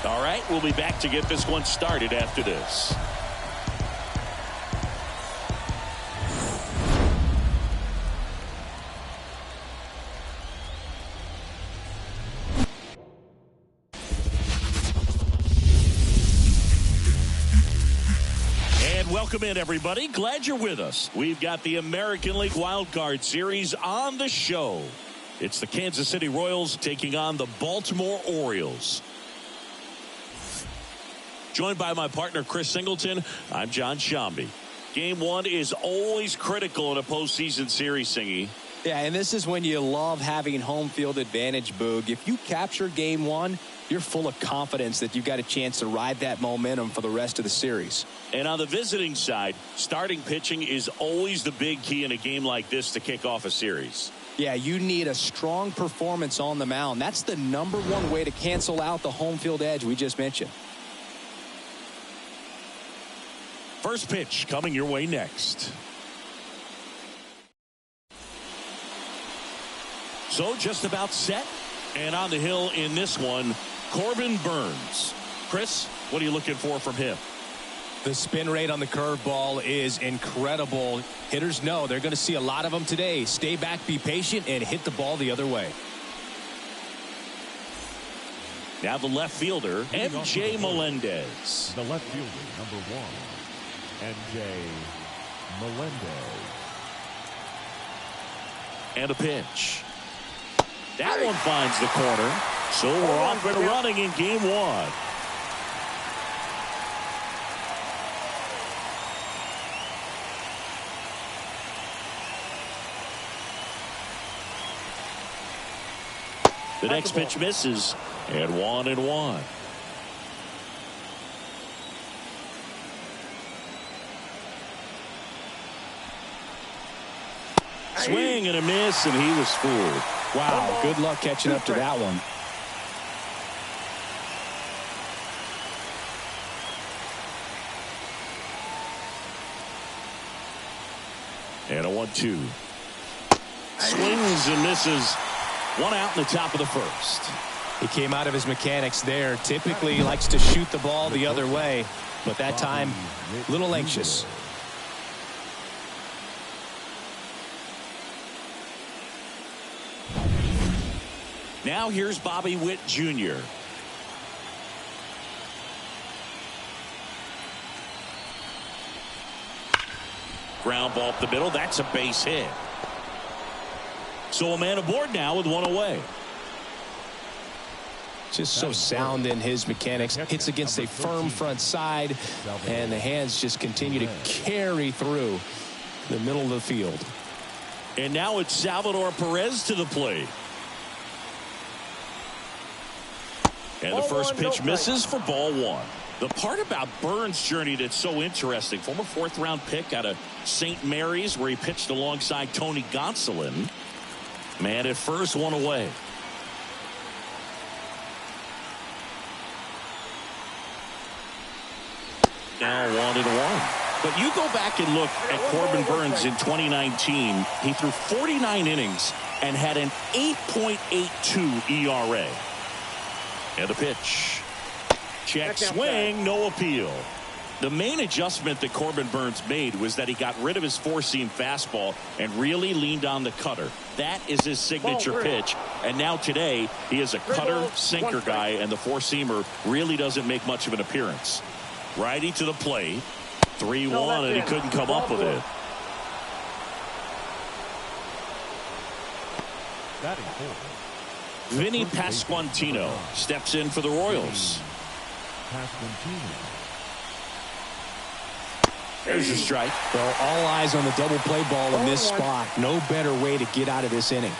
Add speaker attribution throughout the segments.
Speaker 1: All right, we'll be back to get this one started after this. Welcome in, everybody. Glad you're with us. We've got the American League Wild Card Series on the show. It's the Kansas City Royals taking on the Baltimore Orioles. Joined by my partner, Chris Singleton, I'm John Shambi. Game one is always critical in a postseason series, Singy.
Speaker 2: Yeah, and this is when you love having home field advantage, Boog. If you capture game one, you're full of confidence that you've got a chance to ride that momentum for the rest of the series.
Speaker 1: And on the visiting side, starting pitching is always the big key in a game like this to kick off a series.
Speaker 2: Yeah, you need a strong performance on the mound. That's the #1 way to cancel out the home field edge we just mentioned.
Speaker 1: First pitch coming your way next. So just about set. And on the hill in this one, Corbin Burnes. Chris, what are you looking for from him?
Speaker 2: The spin rate on the curveball is incredible. Hitters know they're going to see a lot of them today. Stay back, be patient, and hit the ball the other way.
Speaker 1: Now the left fielder, MJ Melendez.
Speaker 3: The left fielder, #1, MJ Melendez.
Speaker 1: And a pitch. That one finds the corner. So we're off and running in game one. The next pitch misses. And 1-1. Swing and a miss, and he was fooled.
Speaker 2: Wow, good luck catching up to that one.
Speaker 1: And a 1-2. Swings and misses. One out in the top of the first.
Speaker 2: He came out of his mechanics there. Typically he likes to shoot the ball the other way, but that time a little anxious.
Speaker 1: Now here's Bobby Witt Jr. Ground ball up the middle. That's a base hit. So a man aboard now with one away.
Speaker 2: Just so sound in his mechanics. Hits against a firm front side, and the hands just continue to carry through the middle of the field.
Speaker 1: And now it's Salvador Perez to the plate. And the first pitch misses for ball one. The part about Burnes' journey that's so interesting, former fourth-round pick out of St. Mary's, where he pitched alongside Tony Gonsolin. Man at first, one away. Now 1-1. But you go back and look at Corbin Burnes in 2019. He threw 49 innings and had an 8.82 ERA. And a pitch. Check swing, no appeal. The main adjustment that Corbin Burnes made was that he got rid of his four-seam fastball and really leaned on the cutter. That is his signature pitch. And now today, he is a cutter sinker guy, and the four-seamer really doesn't make much of an appearance. Righty to the plate. 3-1, and he couldn't come up with it. Vinny Pasquantino steps in for the Royals. There's your strike.
Speaker 2: Well, all eyes on the double play ball in this spot. No better way to get out of this inning.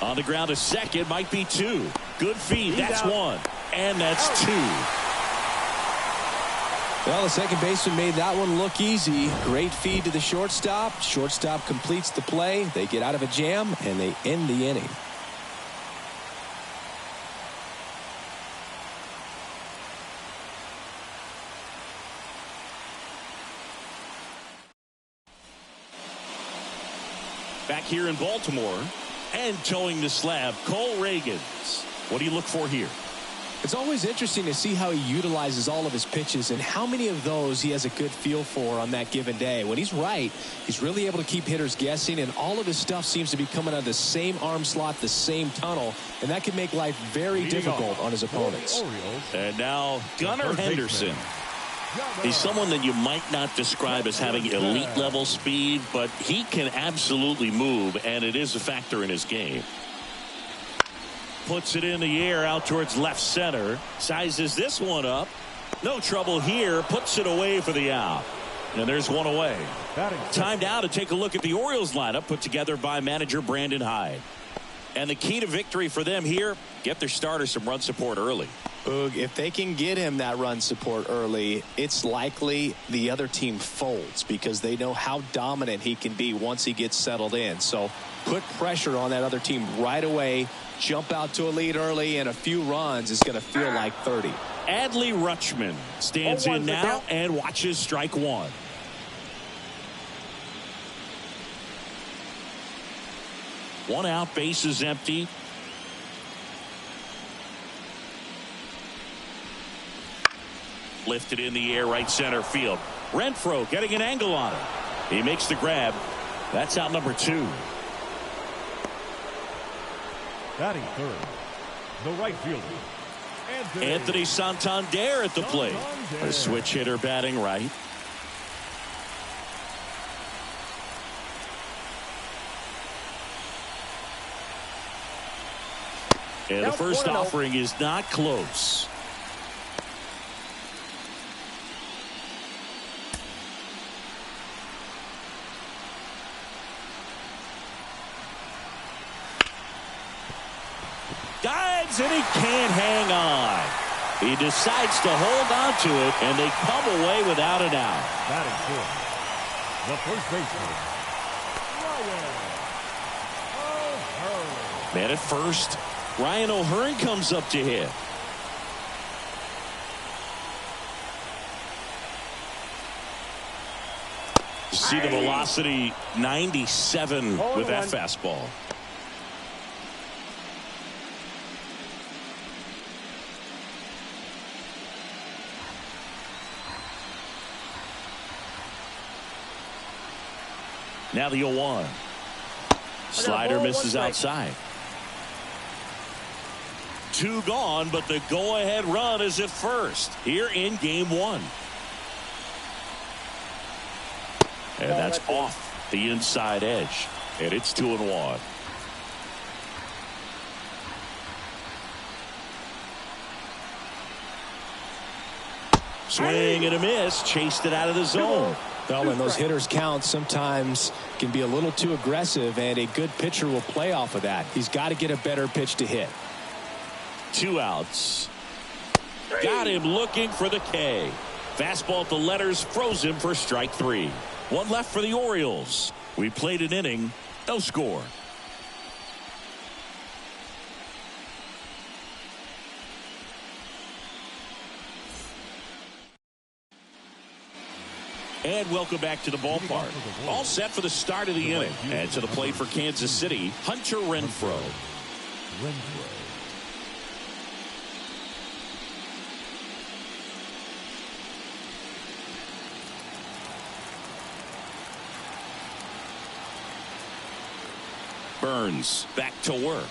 Speaker 1: On the ground, a second, might be two. Good feed, that's one. And that's two.
Speaker 2: Well, the second baseman made that one look easy. Great feed to the shortstop. Shortstop completes the play. They get out of a jam, and they end the inning.
Speaker 1: Back here in Baltimore. And towing the slab, Cole Reagans. What do you look for here?
Speaker 2: It's always interesting to see how he utilizes all of his pitches and how many of those he has a good feel for on that given day. When he's right, he's really able to keep hitters guessing, and all of his stuff seems to be coming out of the same arm slot, the same tunnel, and that can make life very difficult on his opponents.
Speaker 1: And now Gunnar Henderson. He's someone that you might not describe as having elite level speed, but he can absolutely move, and it is a factor in his game. Puts it in the air out towards left center. Sizes this one up. No trouble here. Puts it away for the out. And there's one away. Time now to take a look at the Orioles lineup put together by manager Brandon Hyde. And the key to victory for them here, get their starter some run support early.
Speaker 2: Boog, if they can get him that run support early, it's likely the other team folds because they know how dominant he can be once he gets settled in. So put pressure on that other team right away. Jump out to a lead early, and a few runs is going to feel like 30.
Speaker 1: Adley Rutschman stands in now and watches strike one. One out, base is empty. Lifted in the air, right center field. Renfroe getting an angle on it. He makes the grab. That's out number 2.
Speaker 3: Batting third, the right fielder,
Speaker 1: Anthony Santander at the plate. A switch hitter batting right. And the first offering is not close. Dives, and he can't hang on. He decides to hold on to it, and they come away without an out.
Speaker 3: Batting fourth, the first baseman, Ryan O'Hearn.
Speaker 1: Man at first, Ryan O'Hearn comes up to hit. See the velocity, 97 with that fastball. Now the 0-1. Slider misses outside. 2 gone, but the go-ahead run is at first here in game 1. And that's off the inside edge. And it's 2-1. Swing and a miss. Chased it out of the zone.
Speaker 2: Well, and those hitters count sometimes can be a little too aggressive, and a good pitcher will play off of that. He's got to get a better pitch to hit.
Speaker 1: 2 outs. Got him looking for the K. Fastball at the letters, froze him for strike 3. 1 left for the Orioles. We played an inning, no score. And welcome back to the ballpark. All set for the start of the inning. And to the plate for Kansas City, Hunter Renfroe. Burns back to work.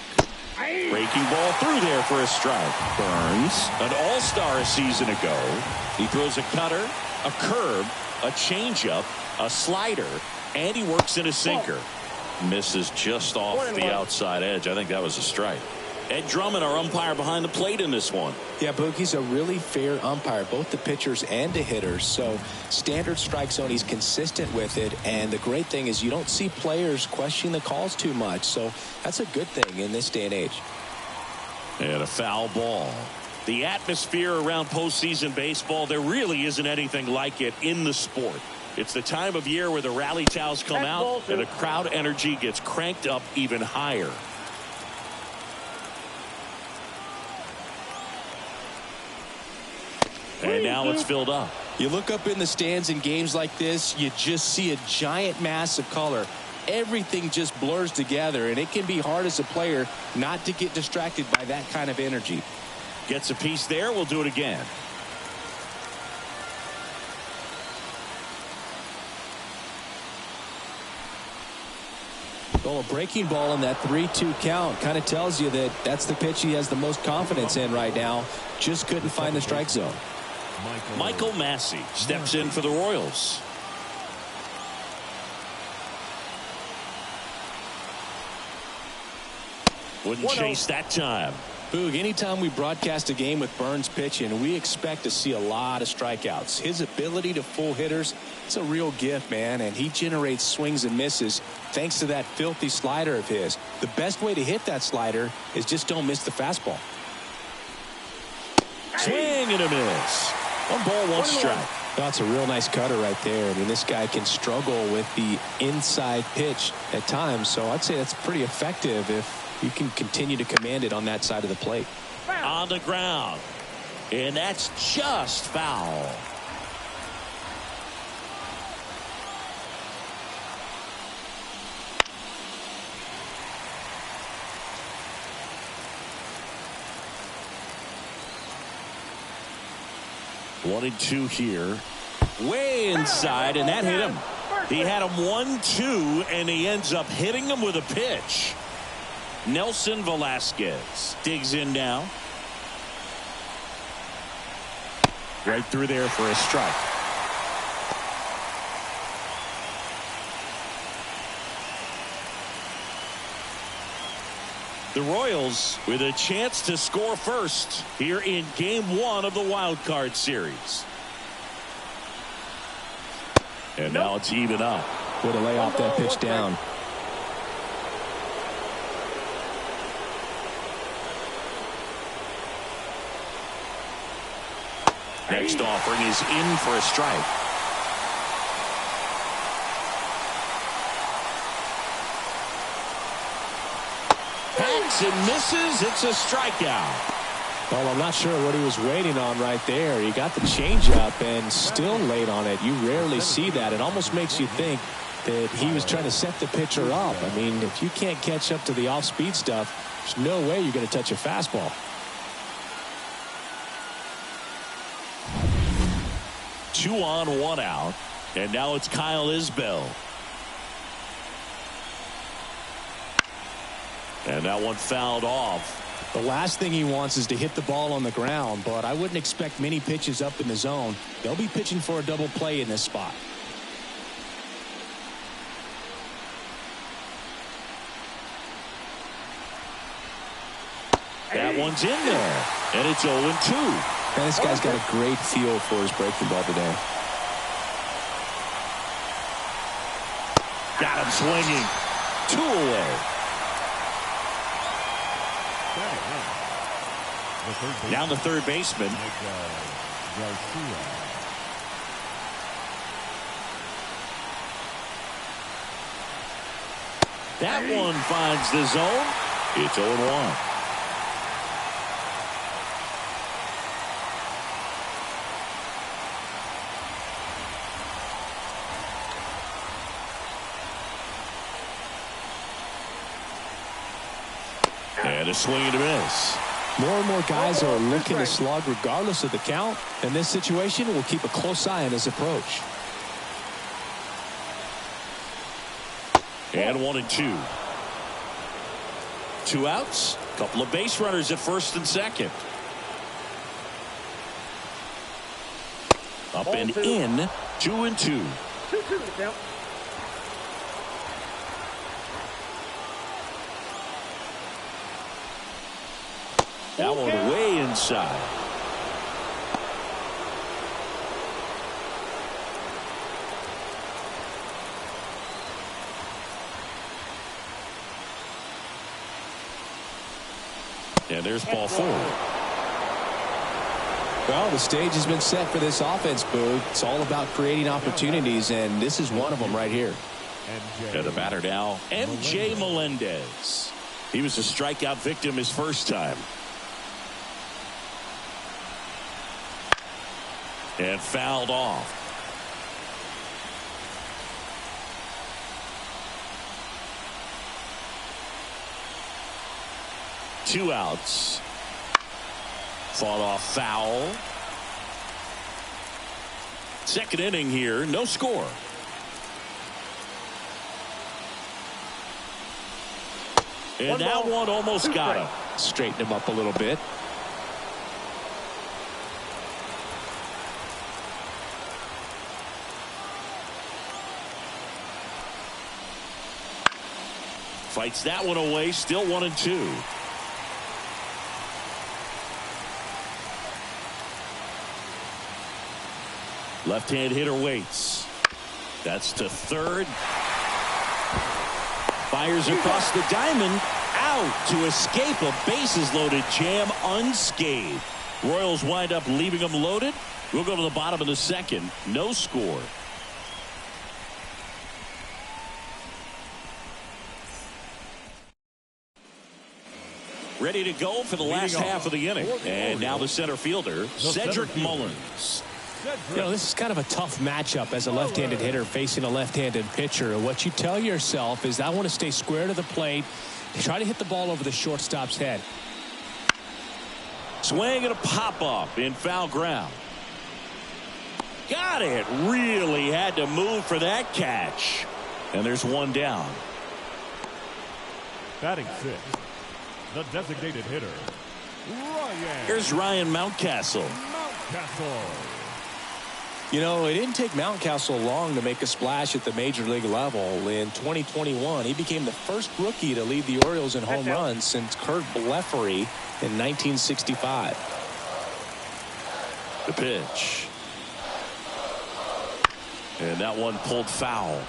Speaker 1: Breaking ball through there for a strike. Burns, an all-star a season ago. He throws a cutter, a curve, a changeup, a slider, and he works in a sinker. Misses just off the outside edge. I think that was a strike. Ed Drummond, our umpire behind the plate in this one.
Speaker 2: Yeah, Boog, he's a really fair umpire, both the pitchers and the hitters. So standard strike zone, he's consistent with it. And the great thing is you don't see players question the calls too much. So that's a good thing in this day and age.
Speaker 1: And a foul ball. The atmosphere around postseason baseball, there really isn't anything like it in the sport. It's the time of year where the rally towels come out and the crowd energy gets cranked up even higher. And now it's filled up.
Speaker 2: You look up in the stands in games like this, you just see a giant mass of color. everything just blurs together, and it can be hard as a player not to get distracted by that kind of energy.
Speaker 1: Gets a piece there. We'll do it again.
Speaker 2: Well, a breaking ball in that 3-2 count kind of tells you that that's the pitch he has the most confidence in right now. Just couldn't find the strike zone.
Speaker 1: Michael Massey steps in for the Royals. Wouldn't chase that time.
Speaker 2: Boog, anytime we broadcast a game with Burns pitching, we expect to see a lot of strikeouts. His ability to fool hitters, it's a real gift, man, and he generates swings and misses thanks to that filthy slider of his. The best way to hit that slider is just don't miss the fastball.
Speaker 1: Swing and a miss. 1 ball, 1 strike.
Speaker 2: That's a real nice cutter right there. I mean, this guy can struggle with the inside pitch at times, so I'd say that's pretty effective if you can continue to command it on that side of the plate.
Speaker 1: On the ground. And that's just foul. One and 2 here. Way inside, and that hit him. He had him 1-2, and he ends up hitting him with a pitch. Nelson Velasquez digs in now. Right through there for a strike. The Royals with a chance to score first here in Game 1 of the Wild Card Series. And now it's even up.
Speaker 2: Way to lay off that pitch down.
Speaker 1: Next offering is in for a strike. Hacks and misses. It's a strikeout.
Speaker 2: Well, I'm not sure what he was waiting on right there. He got the changeup and still laid on it. You rarely see that. It almost makes you think that he was trying to set the pitcher up. I mean, if you can't catch up to the off-speed stuff, there's no way you're going to touch a fastball.
Speaker 1: 2 on, 1 out. And now it's Kyle Isbell. And that one fouled off.
Speaker 2: The last thing he wants is to hit the ball on the ground, but I wouldn't expect many pitches up in the zone. They'll be pitching for a double play in this spot.
Speaker 1: That one's in there. And it's 0-2.
Speaker 2: And this guy's got a great feel for his breaking ball today.
Speaker 1: Got him swinging. 2 away. Now the third baseman. That one finds the zone. It's 0-1. And a swing and a miss.
Speaker 2: More and more guys are looking to slug regardless of the count. In this situation, we'll keep a close eye on his approach.
Speaker 1: And 1 and 2. 2 outs. Couple of base runners at first and second. Up and in. 2 and 2.
Speaker 4: 2-2 count.
Speaker 1: That one way inside. And there's ball 4.
Speaker 2: Well, the stage has been set for this offense, Boog. It's all about creating opportunities, and this is one of them right here.
Speaker 1: And the batter now, MJ Melendez. He was a strikeout victim his first time. And fouled off. 2 outs. Fought off foul. Second inning here, no score. And that one almost got him.
Speaker 2: Straighten him up a little bit.
Speaker 1: Fights that one away, still 1-2. Left-hand hitter waits. That's to third. Fires across the diamond. Out to escape a bases-loaded jam unscathed. Royals wind up leaving them loaded. We'll go to the bottom of the second. No score. Ready to go for the last half of the inning. And now the center fielder, Cedric Mullins.
Speaker 2: You know, this is kind of a tough matchup as a left-handed hitter facing a left-handed pitcher. What you tell yourself is, I want to stay square to the plate, try to hit the ball over the shortstop's head.
Speaker 1: Swing and a pop-up in foul ground. Got it. Really had to move for that catch. And there's one down.
Speaker 3: Batting 6th, the designated hitter, Ryan.
Speaker 1: Here's Ryan Mountcastle.
Speaker 2: You know, it didn't take Mountcastle long to make a splash at the major league level. In 2021, he became the first rookie to lead the Orioles in home runs since Kurt Blefary in 1965.
Speaker 1: The pitch. And that one pulled foul.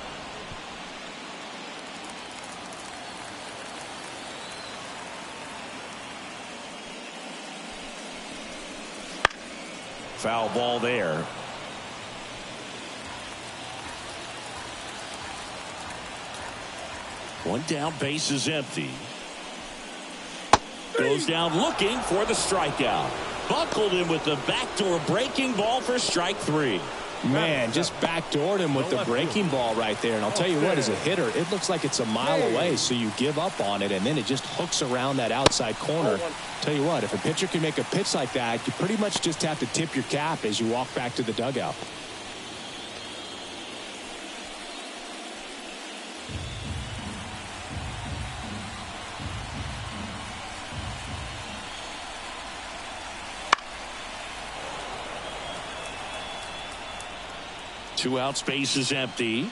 Speaker 1: Foul ball there. One down, base is empty. Goes down looking for the strikeout. Buckled him with the backdoor breaking ball for strike 3.
Speaker 2: Man, just backdoored him with the breaking ball right there. And I'll tell you what, as a hitter, it looks like it's a mile away, so you give up on it, and then it just hooks around that outside corner. Tell you what, if a pitcher can make a pitch like that, you pretty much just have to tip your cap as you walk back to the dugout.
Speaker 1: Two out, space is empty.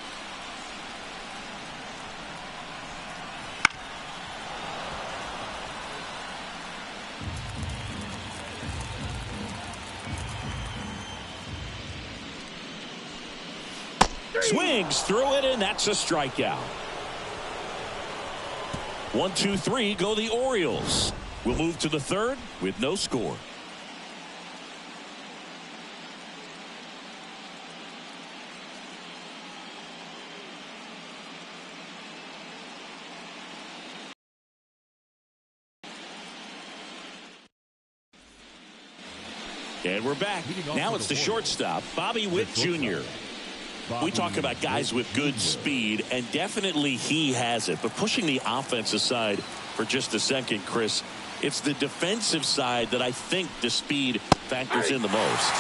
Speaker 1: Swings through it, and that's a strikeout. 1, 2, 3 go the Orioles. We'll move to the third with no score. And we're back. Now it's the shortstop, Bobby Witt Jr. We talk about guys with good speed, and definitely he has it. But pushing the offense aside for just a second, Chris, it's the defensive side that I think the speed factors in the most.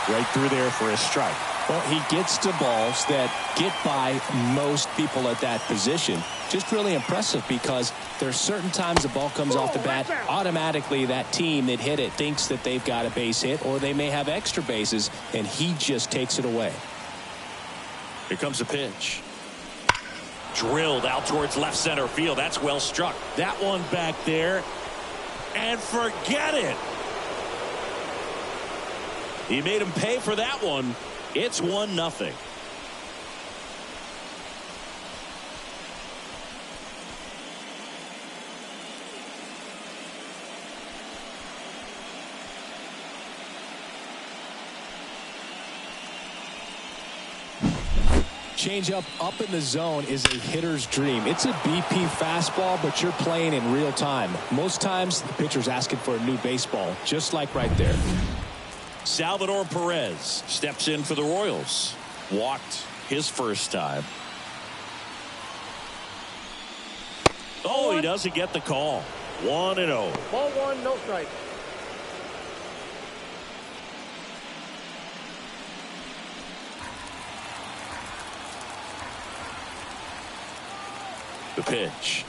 Speaker 1: Right through there for a strike.
Speaker 2: Well, he gets to balls that get by most people at that position. Just really impressive, because there's certain times the ball comes off the bat, automatically that team that hit it thinks that they've got a base hit, or they may have extra bases, and he just takes it away.
Speaker 1: Here comes the pitch. Drilled out towards left center field. That's well struck. That one back there. And forget it. He made him pay for that one. It's 1-0.
Speaker 2: Changeup up in the zone is a hitter's dream. It's a BP fastball, but you're playing in real time. Most times the pitcher's asking for a new baseball, just like right there.
Speaker 1: Salvador Perez steps in for the Royals. Walked his first time. Oh, he doesn't get the call. 1-0.
Speaker 4: Ball one, no strike.
Speaker 1: The pitch.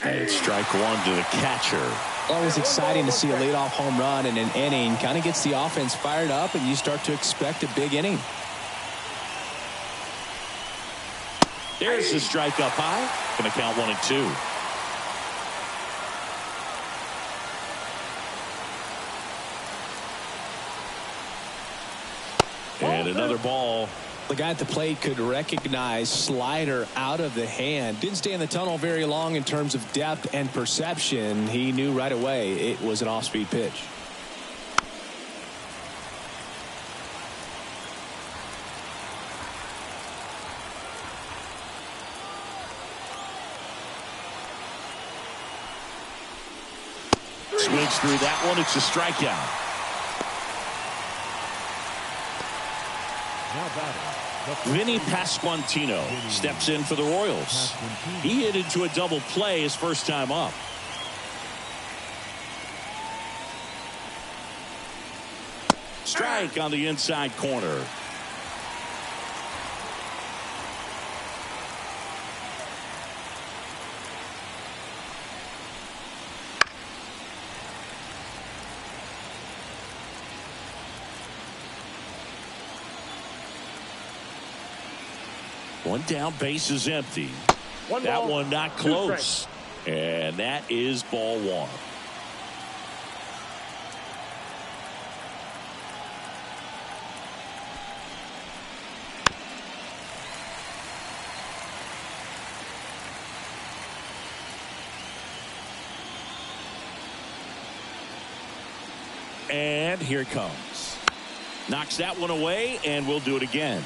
Speaker 1: And it's strike one to the catcher.
Speaker 2: Always exciting to see a leadoff home run in an inning. Kind of gets the offense fired up, and you start to expect a big inning.
Speaker 1: There's the strike up high. Going to count 1-2. And another ball.
Speaker 2: The guy at the plate could recognize slider out of the hand. Didn't stay in the tunnel very long in terms of depth and perception. He knew right away it was an off-speed pitch.
Speaker 1: Swings through that one. It's a strikeout.
Speaker 3: Now batting.
Speaker 1: Vinny Pasquantino steps in for the Royals. He hit into a double play his first time up. Strike on the inside corner. One down, base is empty. That one not close. And that is ball one. And here it comes. Knocks that one away, and we'll do it again.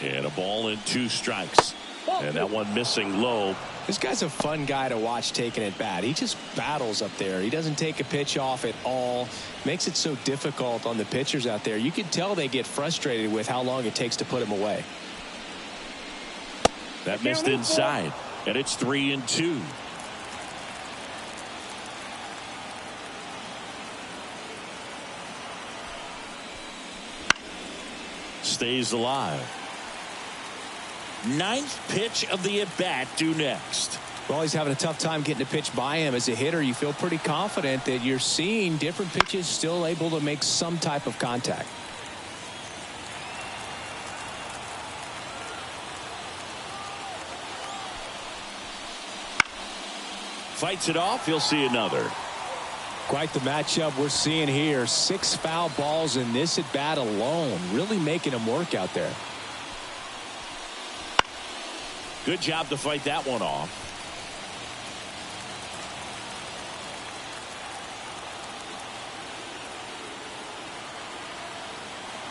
Speaker 1: And a ball and two strikes. And that one missing low.
Speaker 2: This guy's a fun guy to watch taking at bat. He just battles up there. He doesn't take a pitch off at all. Makes it so difficult on the pitchers out there. You can tell they get frustrated with how long it takes to put him away.
Speaker 1: That missed inside. And it's 3-2. Stays alive. Ninth pitch of the at-bat due next.
Speaker 2: Well, he's having a tough time getting a pitch by him. As a hitter, you feel pretty confident that you're seeing different pitches still able to make some type of contact.
Speaker 1: Fights it off. He'll see another.
Speaker 2: Quite the matchup we're seeing here. 6 foul balls in this at bat alone. Really making him work out there.
Speaker 1: Good job to fight that one off.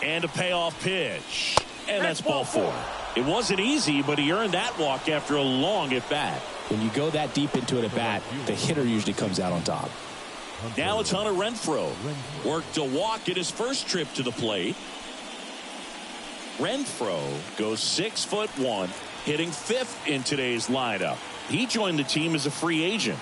Speaker 1: And a payoff pitch. And that's ball 4. It wasn't easy, but he earned that walk after a long at bat.
Speaker 2: When you go that deep into an at bat, the hitter usually comes out on top.
Speaker 1: Now it's Hunter Renfroe. Worked a walk in his first trip to the plate. Renfroe goes 6'1", hitting 5th in today's lineup. He joined the team as a free agent.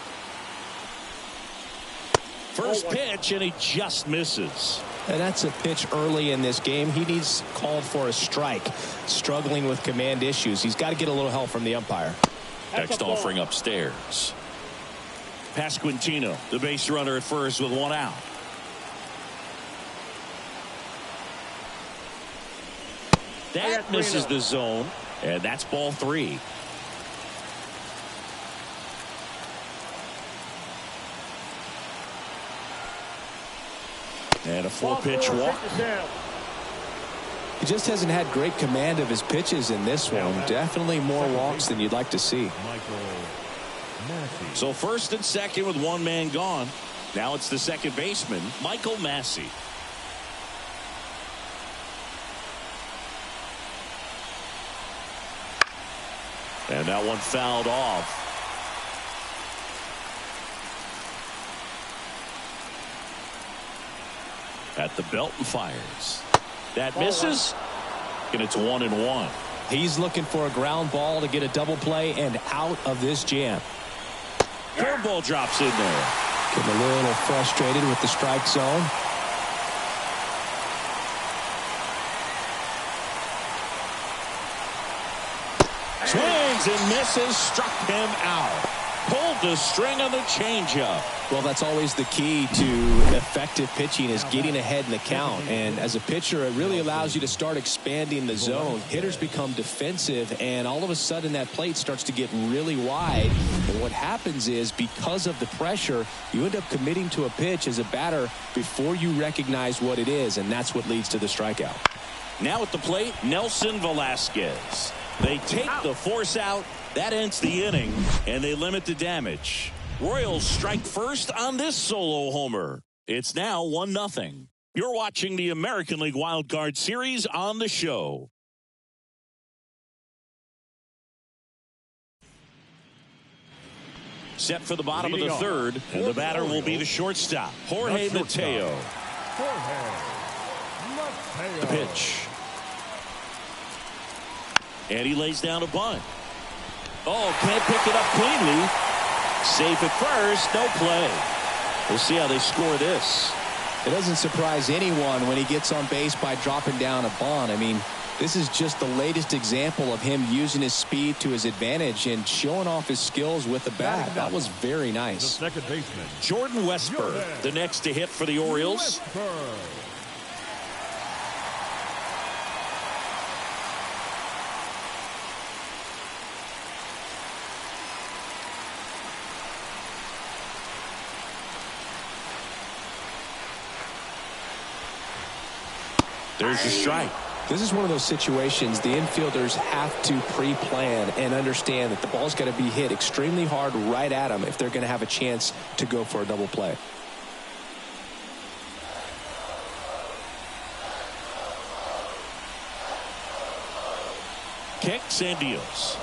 Speaker 1: First pitch, and he just misses.
Speaker 2: And that's a pitch early in this game. He needs called for a strike. Struggling with command issues. He's got to get a little help from the umpire.
Speaker 1: Next offering upstairs. Pasquantino, the base runner at first with 1 out. That misses the zone, and that's ball 3. And a 4-pitch walk.
Speaker 2: He just hasn't had great command of his pitches in this one. Definitely more walks than you'd like to see.
Speaker 1: So first and second with 1 man gone. Now it's the second baseman, Michael Massey. And that one fouled off. At the belt and fires. That misses. And it's 1-1.
Speaker 2: He's looking for a ground ball to get a double play and out of this jam.
Speaker 1: Curveball drops in there.
Speaker 2: Getting a little frustrated with the strike zone.
Speaker 1: Swings and misses, struck him out. Pulled the string on the changeup.
Speaker 2: Well, that's always the key to effective pitching, is getting ahead in the count. And as a pitcher, it really allows you to start expanding the zone. Hitters become defensive, and all of a sudden that plate starts to get really wide. And what happens is, because of the pressure, you end up committing to a pitch as a batter before you recognize what it is, and that's what leads to the strikeout.
Speaker 1: Now at the plate, Nelson Velasquez. They take the force out. That ends the inning, and they limit the damage. Royals strike first on this solo homer. It's now 1-0. You're watching the American League Wild Card Series on the show. Set for the bottom of the third, and the batter will be the shortstop, Jorge Mateo. The pitch. And he lays down a bunt. Oh, can't pick it up cleanly. Safe at first, no play. We'll see how they score this.
Speaker 2: It doesn't surprise anyone when he gets on base by dropping down a bunt. I mean, this is just the latest example of him using his speed to his advantage and showing off his skills with the bat. That was very nice.
Speaker 3: The second baseman,
Speaker 1: Jordan Westburg, the next to hit for the Orioles. There's the strike.
Speaker 2: This is one of those situations the infielders have to pre-plan and understand that the ball's got to be hit extremely hard right at them if they're going to have a chance to go for a double play.
Speaker 1: Kicks and deals.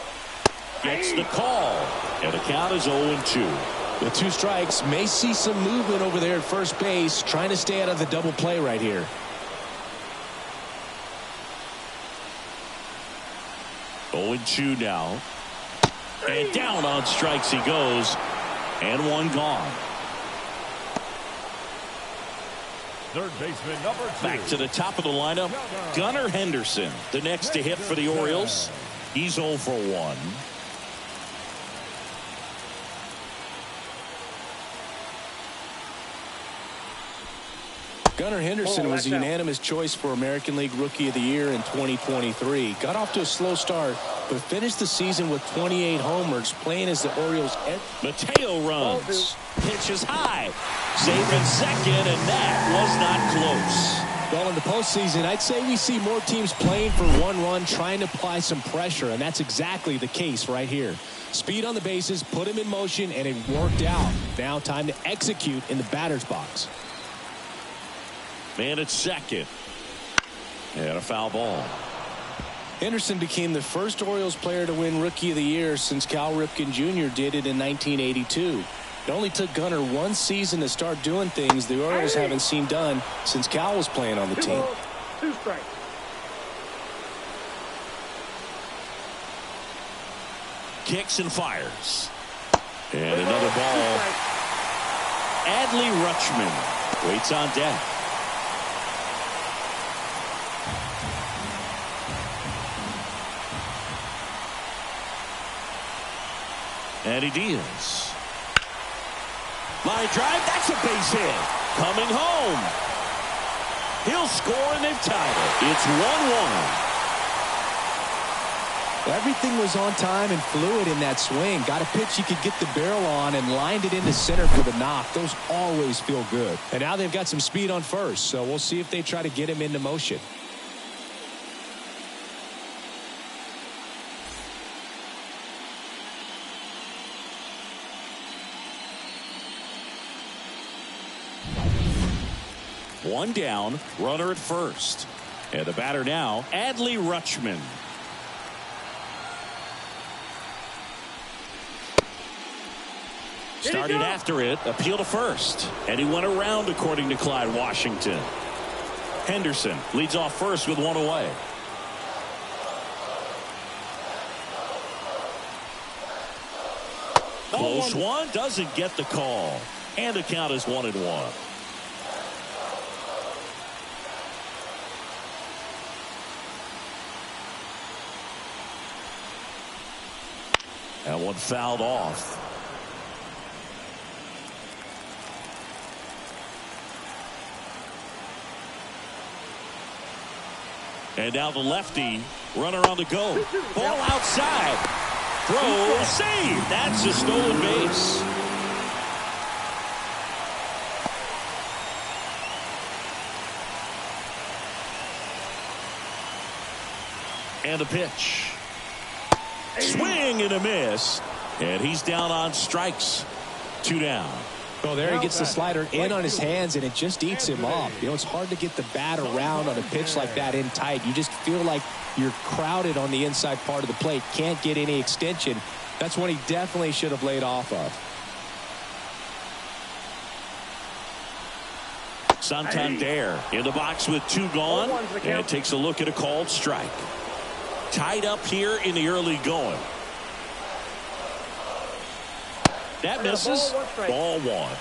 Speaker 1: Gets the call. And the count is 0-2.
Speaker 2: With 2 strikes, may see some movement over there at first base, trying to stay out of the double play right here.
Speaker 1: 0-2 now. And down on strikes he goes. And one gone.
Speaker 3: Third baseman, number 2.
Speaker 1: Back to the top of the lineup, Gunnar Henderson, the next to hit for the Orioles. He's 0 for 1.
Speaker 2: Gunnar Henderson was a unanimous choice for American League Rookie of the Year in 2023. Got off to a slow start, but finished the season with 28 homers, playing as the Orioles.
Speaker 1: Mateo runs. Pitch is high. Safe in second, and that was not close.
Speaker 2: Well, in the postseason, I'd say we see more teams playing for one run, trying to apply some pressure, and that's exactly the case right here. Speed on the bases, put him in motion, and it worked out. Now time to execute in the batter's box.
Speaker 1: Man at second. And a foul ball.
Speaker 2: Henderson became the first Orioles player to win Rookie of the Year since Cal Ripken Jr. did it in 1982. It only took Gunnar 1 season to start doing things the Orioles haven't seen done since Cal was playing on the team.
Speaker 4: 2 strikes.
Speaker 1: Kicks and fires. And another ball. Adley Rutschman waits on deck. And he deals. Line drive, that's a base hit. Coming home. He'll score, and they've tied it. It's 1-1.
Speaker 2: Everything was on time and fluid in that swing. Got a pitch he could get the barrel on and lined it into center for the knock. Those always feel good. And now they've got some speed on first, so we'll see if they try to get him into motion.
Speaker 1: One down, runner at first. And the batter now, Adley Rutschman. Started after it, appeal to first. And he went around, according to Clyde Washington. Henderson leads off first with 1 away. Close one, doesn't get the call. And the count is 1-1. That one fouled off. And now the lefty, runner on the go. Ball outside. Throw, save. That's a stolen base. And a pitch. Swing and a miss. And he's down on strikes. 2 down.
Speaker 2: Well, there he gets the slider in on his hands, and it just eats him up. You know, it's hard to get the bat around on a pitch like that in tight. You just feel like you're crowded on the inside part of the plate. Can't get any extension. That's one he definitely should have laid off of.
Speaker 1: Santander in the box with 2 gone. And takes a look at a called strike. Tied up here in the early going. That misses. Ball 1.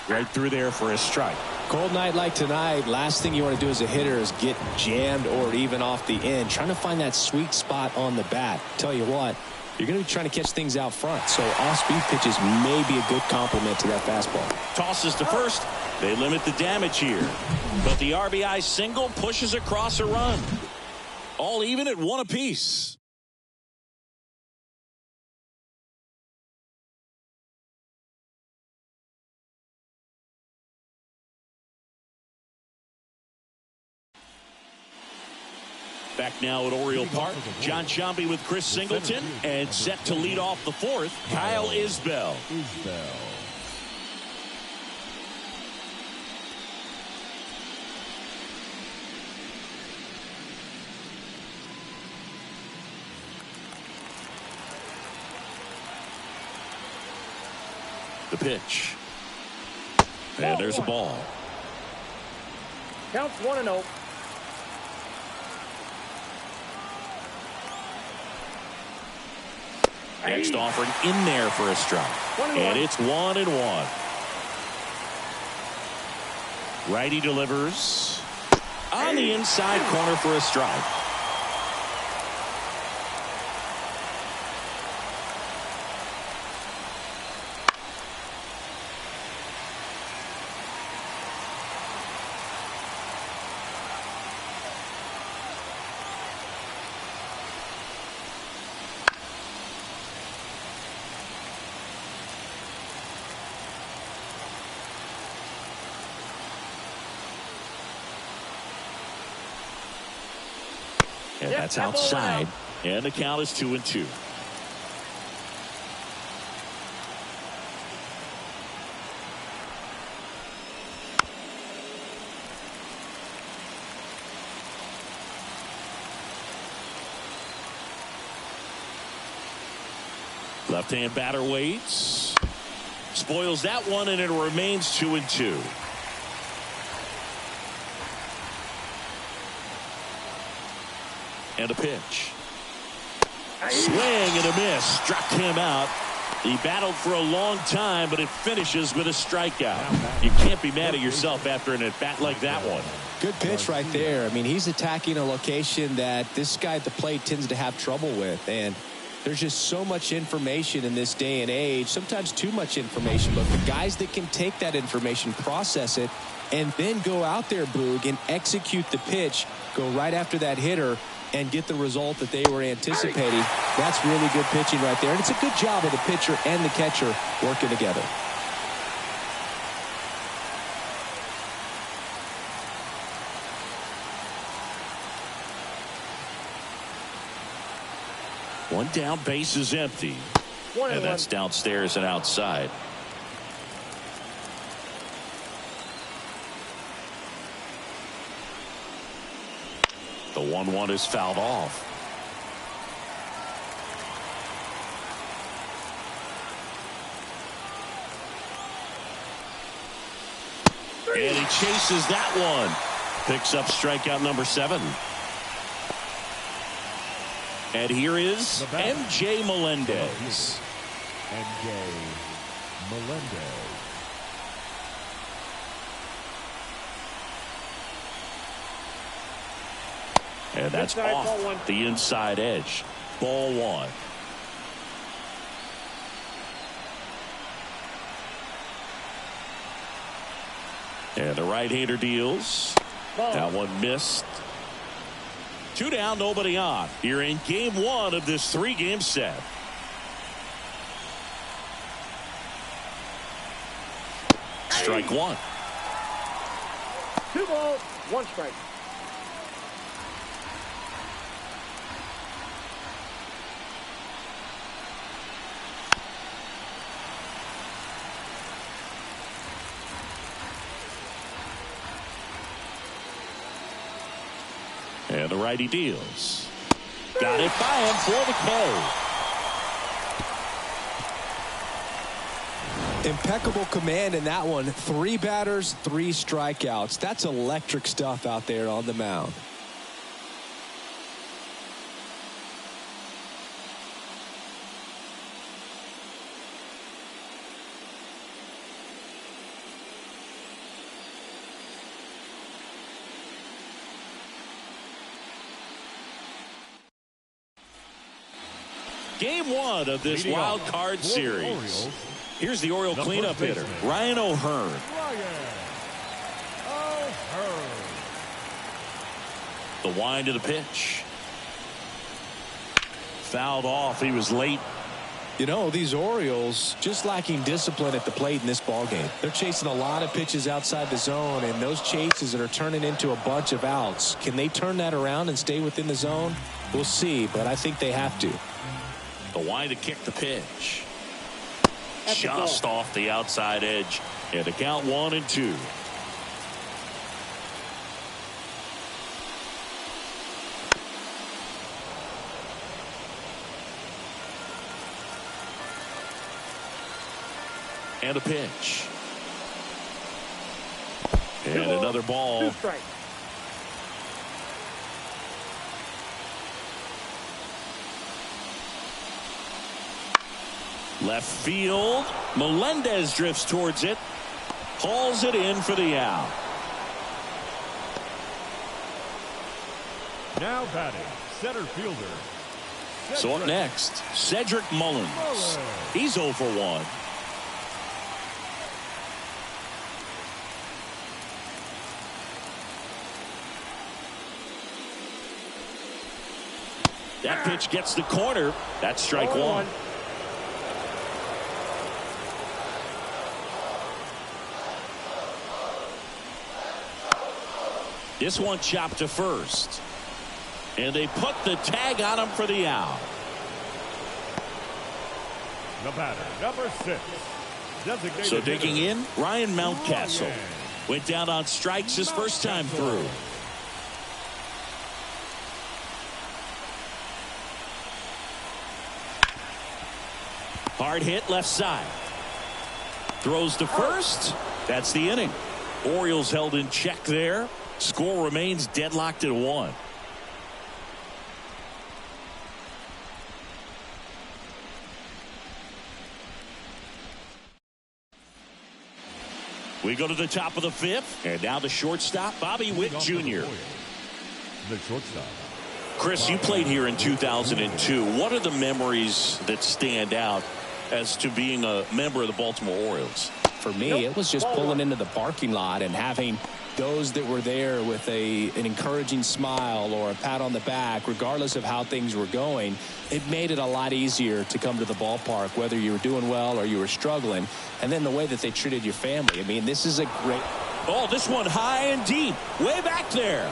Speaker 1: Right through there for a strike.
Speaker 2: Cold night like tonight, last thing you want to do as a hitter is get jammed or even off the end. Trying to find that sweet spot on the bat. Tell you what, you're going to be trying to catch things out front. So off-speed pitches may be a good complement to that fastball.
Speaker 1: Tosses to first. They limit the damage here. But the RBI single pushes across a run. All even at 1 apiece. Back now at Oriole Park, John Sciambi with Chris Singleton, and set to lead off the 4th, Kyle Isbell. The pitch. And there's a ball.
Speaker 4: Counts 1-0.
Speaker 1: Next offering in there for a strike. And it's 1-1. Righty delivers on the inside corner for a strike. And that's outside. And the count is 2-2. Left-hand batter waits. Spoils that one, and it remains 2-2. And a pitch. Swing and a miss. Struck him out. He battled for a long time, but it finishes with a strikeout. You can't be mad at yourself after an at-bat like that one.
Speaker 2: Good pitch right there. I mean, he's attacking a location that this guy at the plate tends to have trouble with. And there's just so much information in this day and age, sometimes too much information. But the guys that can take that information, process it, and then go out there, Boog, and execute the pitch, go right after that hitter, and get the result that they were anticipating. That's really good pitching right there. And it's a good job of the pitcher and the catcher working together.
Speaker 1: One down, base is empty. And that's downstairs and outside. The 1-1 is fouled off. And he chases that one. Picks up strikeout number 7. And here is MJ Melendez.
Speaker 3: MJ Melendez.
Speaker 1: And that's off the inside edge. Ball 1. And the right-hander deals. That one missed. 2 down, nobody on. You're in game 1 of this 3-game set. Strike 1.
Speaker 4: 2 balls, 1 strike.
Speaker 1: And the righty deals. Got it by him for the K.
Speaker 2: Impeccable command in that one. 3 batters, 3 strikeouts. That's electric stuff out there on the mound.
Speaker 1: Game 1 of this wild card series. Here's the Oriole cleanup hitter, Ryan O'Hearn. The wind of the pitch. Fouled off. He was late.
Speaker 2: You know, these Orioles just lacking discipline at the plate in this ballgame. They're chasing a lot of pitches outside the zone, and those chases that are turning into a bunch of outs. Can they turn that around and stay within the zone? We'll see, but I think they have to.
Speaker 1: The wind to kick the pitch. Just off the outside edge. And the count 1-2. And a pitch. And another ball.
Speaker 4: 2 strikes.
Speaker 1: Left field. Melendez drifts towards it. Hauls it in for the out.
Speaker 3: Now batting, center fielder.
Speaker 1: So up next, Cedric Mullins. He's 0 for 1. That pitch gets the corner. That's strike 1. This one chopped to first. And they put the tag on him for the out.
Speaker 3: The batter, number 6. Designated
Speaker 1: So digging
Speaker 3: hitter,
Speaker 1: in, Ryan Mountcastle. Went down on strikes his first time through. Hard hit left side. Throws to first. That's the inning. Orioles held in check there. Score remains deadlocked at 1. We go to the top of the 5th, and now the shortstop, Bobby Witt Jr.
Speaker 3: The shortstop.
Speaker 1: Chris, you played here in 2002. What are the memories that stand out as to being a member of the Baltimore Orioles?
Speaker 2: For me, it was just pulling into the parking lot and having those that were there with an encouraging smile or a pat on the back, regardless of how things were going. It made it a lot easier to come to the ballpark, whether you were doing well or you were struggling. And then the way that they treated your family. I mean, this is a great...
Speaker 1: Oh, this one high and deep, way back there.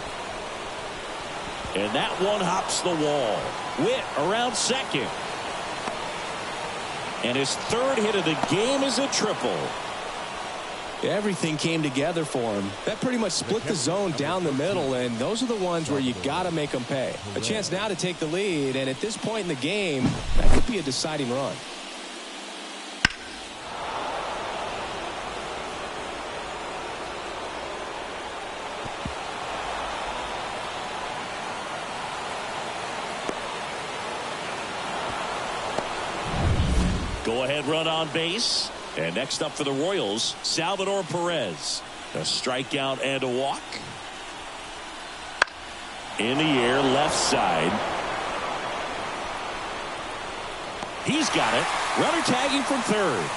Speaker 1: And that one hops the wall. Witt around second. And his 3rd hit of the game is a triple.
Speaker 2: Everything came together for him. That pretty much split the zone down the middle, and those are the ones where you got to make them pay. A chance now to take the lead, and at this point in the game, that could be a deciding run.
Speaker 1: Go-ahead run on base. And next up for the Royals, Salvador Perez. A strikeout and a walk. In the air, left side. He's got it. Runner tagging from third.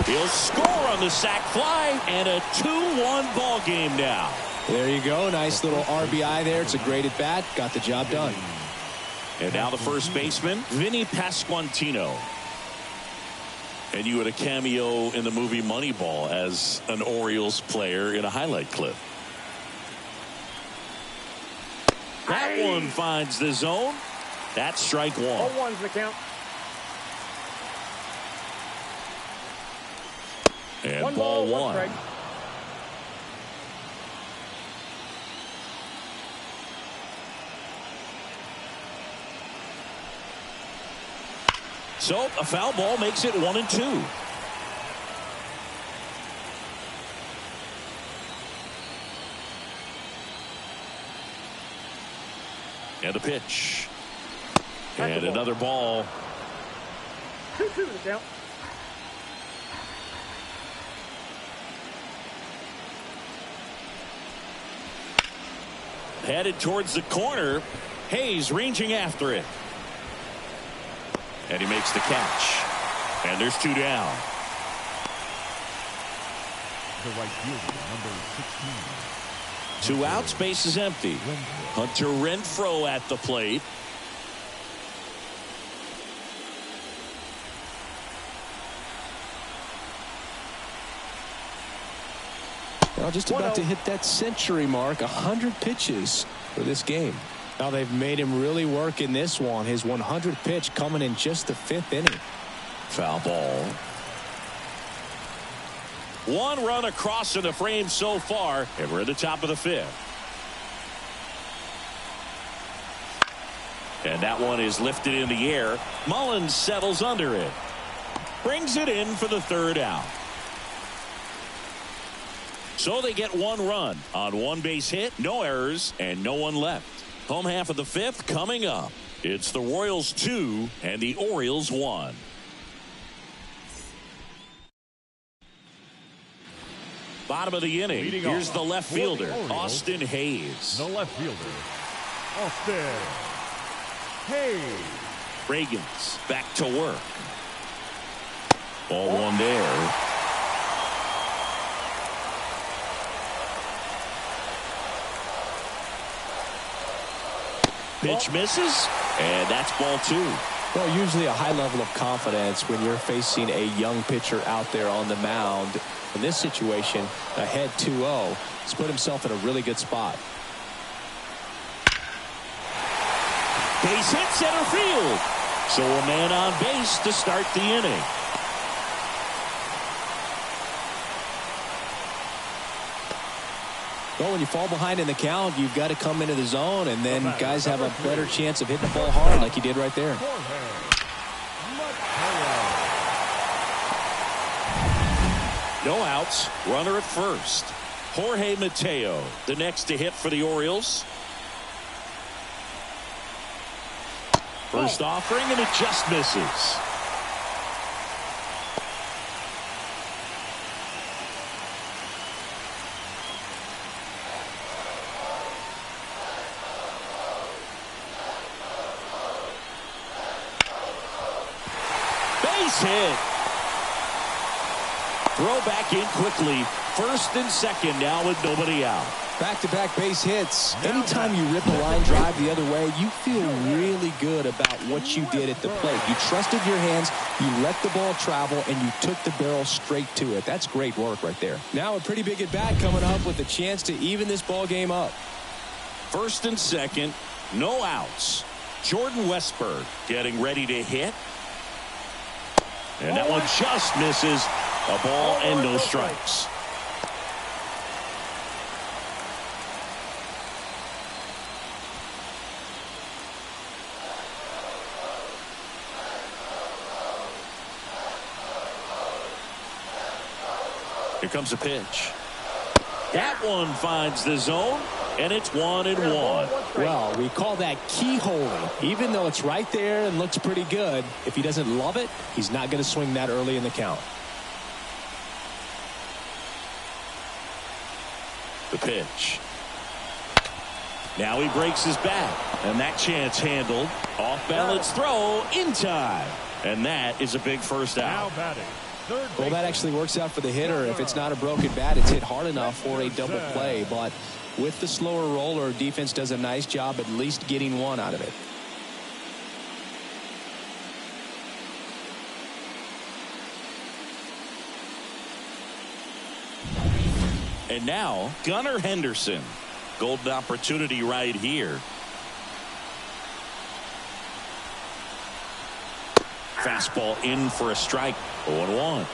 Speaker 1: He'll score on the sac fly, and a 2-1 ball game now.
Speaker 2: There you go. Nice little RBI there. It's a great at bat. Got the job done.
Speaker 1: And now the first baseman, Vinny Pasquantino. And you had a cameo in the movie Moneyball as an Orioles player in a highlight clip. That one finds the zone. That's strike one.
Speaker 4: 0-1's the count.
Speaker 1: And ball one.
Speaker 4: Strike.
Speaker 1: So a foul ball makes it 1-2. And a pitch. And another ball.
Speaker 4: 2-2 the count.
Speaker 1: Headed towards the corner. Hayes ranging after it. And he makes the catch. And there's two down.
Speaker 3: The right fielder, number 16.
Speaker 1: 2 outs, base is empty. Hunter Renfroe at the plate.
Speaker 2: Well, just about to hit that century mark. 100 pitches for this game. Now they've made him really work in this one. His 100th pitch coming in just the 5th inning.
Speaker 1: Foul ball. 1 run across in the frame so far, and we're at the top of the 5th. And that one is lifted in the air. Mullins settles under it. Brings it in for the 3rd out. So they get 1 run on 1 base hit, no errors, and no one left. Home half of the 5th coming up. It's the Royals 2 and the Orioles 1. Bottom of the inning.
Speaker 3: Leading
Speaker 1: Here's
Speaker 3: off
Speaker 1: the left
Speaker 3: for the
Speaker 1: fielder,
Speaker 3: Orioles,
Speaker 1: Austin Hayes.
Speaker 3: The left fielder, Austin Hayes.
Speaker 1: Reagans back to work. Ball 1 there. Pitch misses, and that's ball 2.
Speaker 2: Well, usually a high level of confidence when you're facing a young pitcher out there on the mound. In this situation, ahead 2-0, he's put himself in a really good spot.
Speaker 1: Base hit center field. So a man on base to start the inning.
Speaker 2: Well, when you fall behind in the count, you've got to come into the zone, and then guys have a better chance of hitting the ball hard like he did right there.
Speaker 1: No outs. Runner at first. Jorge Mateo, the next to hit for the Orioles. First offering, and it just misses. Base hit. Throw back in quickly. First and second now with nobody out.
Speaker 2: Back-to-back base hits. Anytime you rip a line drive the other way, you feel really good about what you did at the plate. You trusted your hands, you let the ball travel, and you took the barrel straight to it. That's great work right there. Now a pretty big at-bat coming up with a chance to even this ball game up.
Speaker 1: First and second, no outs. Jordan Westberg getting ready to hit. And that one just misses. A ball and no strikes. Here comes a pitch. That one finds the zone. and it's 1-1.
Speaker 2: Well, we call that keyholing. Even though it's right there and looks pretty good, if he doesn't love it, he's not going to swing that early in the count.
Speaker 1: The pitch. Now he breaks his bat, and that chance handled. Off balance throw in time, and that is a big first out.
Speaker 3: Now batting, third
Speaker 2: Well, that
Speaker 3: baseman.
Speaker 2: actually works out for the hitter. If it's not a broken bat, it's hit hard enough for a double play. But with the slower roller, defense does a nice job at least getting one out of it.
Speaker 1: And now, Gunnar Henderson. Golden opportunity right here. Fastball in for a strike. 0-1.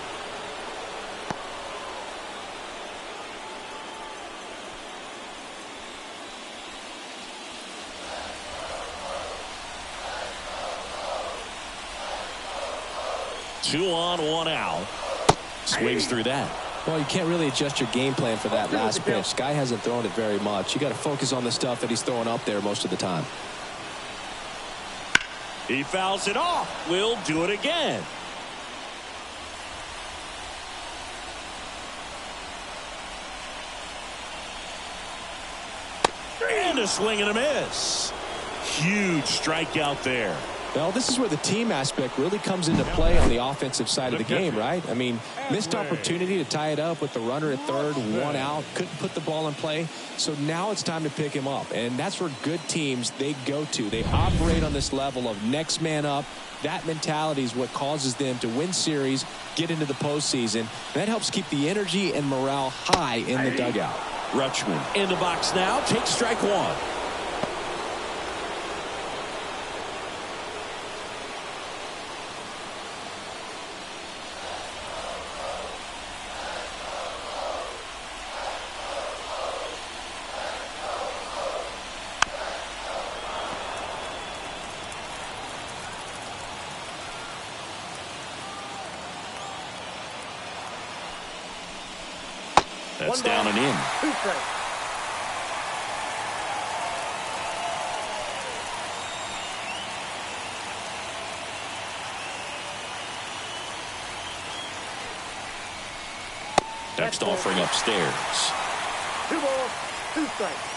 Speaker 1: Two on, one out. Swings through that.
Speaker 2: Well, you can't really adjust your game plan for that last pitch. Guy hasn't thrown it very much. You got to focus on the stuff that he's throwing up there most of the time.
Speaker 1: He fouls it off. We'll do it again. And a swing and a miss. Huge strikeout there.
Speaker 2: Well, this is where the team aspect really comes into play on the offensive side of the game, right? I mean, missed opportunity to tie it up with the runner at third, one out, couldn't put the ball in play. So now it's time to pick him up. And that's where good teams, they go to. They operate on this level of next man up. That mentality is what causes them to win series, get into the postseason. And that helps keep the energy and morale high in the dugout.
Speaker 1: Rutschman in the box now, takes strike one. That's down and in. Next offering upstairs.
Speaker 4: 2 balls, 2 strikes.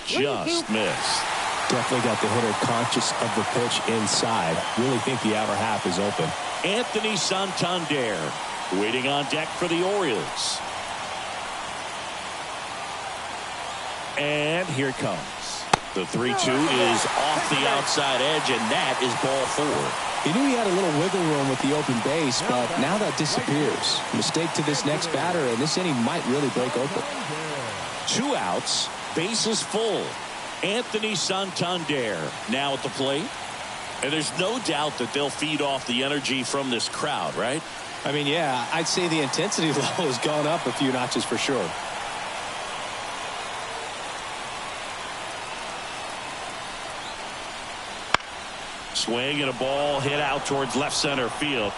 Speaker 1: Just missed.
Speaker 2: Definitely got the hitter conscious of the pitch inside. Really think the outer half is open.
Speaker 1: Anthony Santander waiting on deck for the Orioles. And here it comes. The 3-2 is off the outside edge, and that is ball 4.
Speaker 2: He knew he had a little wiggle room with the open base, but now that disappears. Mistake to this next batter, and this inning might really break open.
Speaker 1: 2 outs, bases full. Anthony Santander now at the plate. And there's no doubt that they'll feed off the energy from this crowd, right?
Speaker 2: I mean, yeah, I'd say the intensity level has gone up a few notches for sure.
Speaker 1: Swing and a ball hit out towards left center field.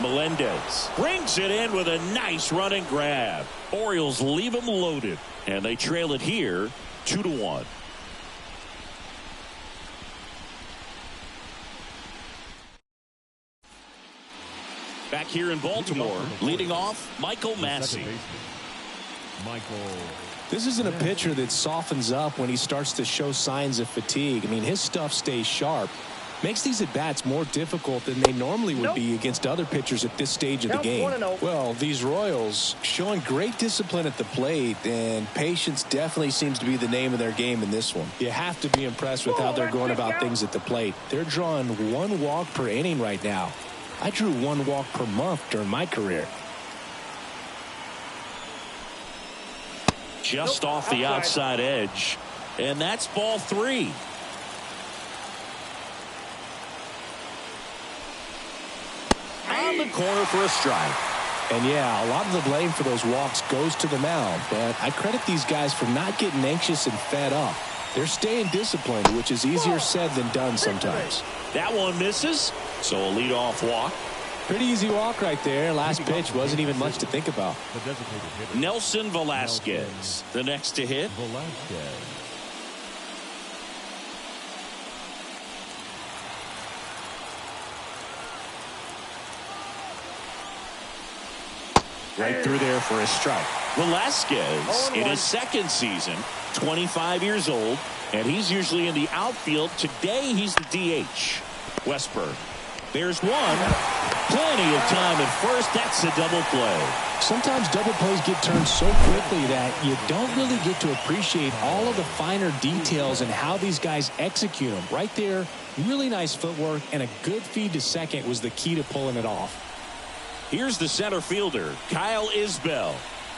Speaker 1: Melendez brings it in with a nice running grab. Orioles leave them loaded, and they trail it here 2-1. Back here in Baltimore, leading off, Michael Massey.
Speaker 2: This isn't a pitcher that softens up when he starts to show signs of fatigue. I mean, his stuff stays sharp. Makes these at-bats more difficult than they normally would be against other pitchers at this stage of the game. Well, these Royals showing great discipline at the plate, and patience definitely seems to be the name of their game in this one. You have to be impressed with how they're going about things at the plate. They're drawing 1 walk per inning right now. I drew 1 walk per month during my career.
Speaker 1: Just off the outside edge, and that's ball 3. On the corner for a strike.
Speaker 2: And yeah, a lot of the blame for those walks goes to the mound, but I credit these guys for not getting anxious and fed up. They're staying disciplined, which is easier said than done sometimes.
Speaker 1: That one misses. So a leadoff walk.
Speaker 2: Pretty easy walk right there. Last pitch wasn't even much to think about.
Speaker 1: Nelson Velasquez, the next to hit.
Speaker 2: Right through there for a strike.
Speaker 1: Velasquez in his second season, 25 years old, and he's usually in the outfield. Today he's the DH. Westberg. There's one. Plenty of time at first. That's a double play.
Speaker 2: Sometimes double plays get turned so quickly that you don't really get to appreciate all of the finer details and how these guys execute them. Right there, really nice footwork, and a good feed to second was the key to pulling it off.
Speaker 1: Here's the center fielder, Kyle Isbell,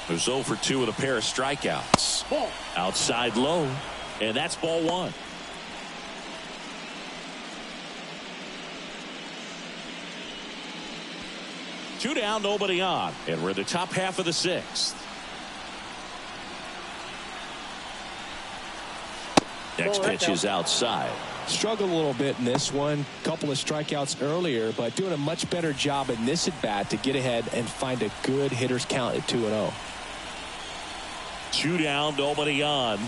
Speaker 1: who's 0 for 2 with a pair of strikeouts.
Speaker 4: Ball.
Speaker 1: Outside low, and that's ball one. Two down, nobody on, and we're in the top half of the sixth. Next pitch is outside.
Speaker 2: Struggled a little bit in this one. Couple of strikeouts earlier, but doing a much better job in this at bat to get ahead and find a good hitter's count at 2-0.
Speaker 1: Two down, nobody on.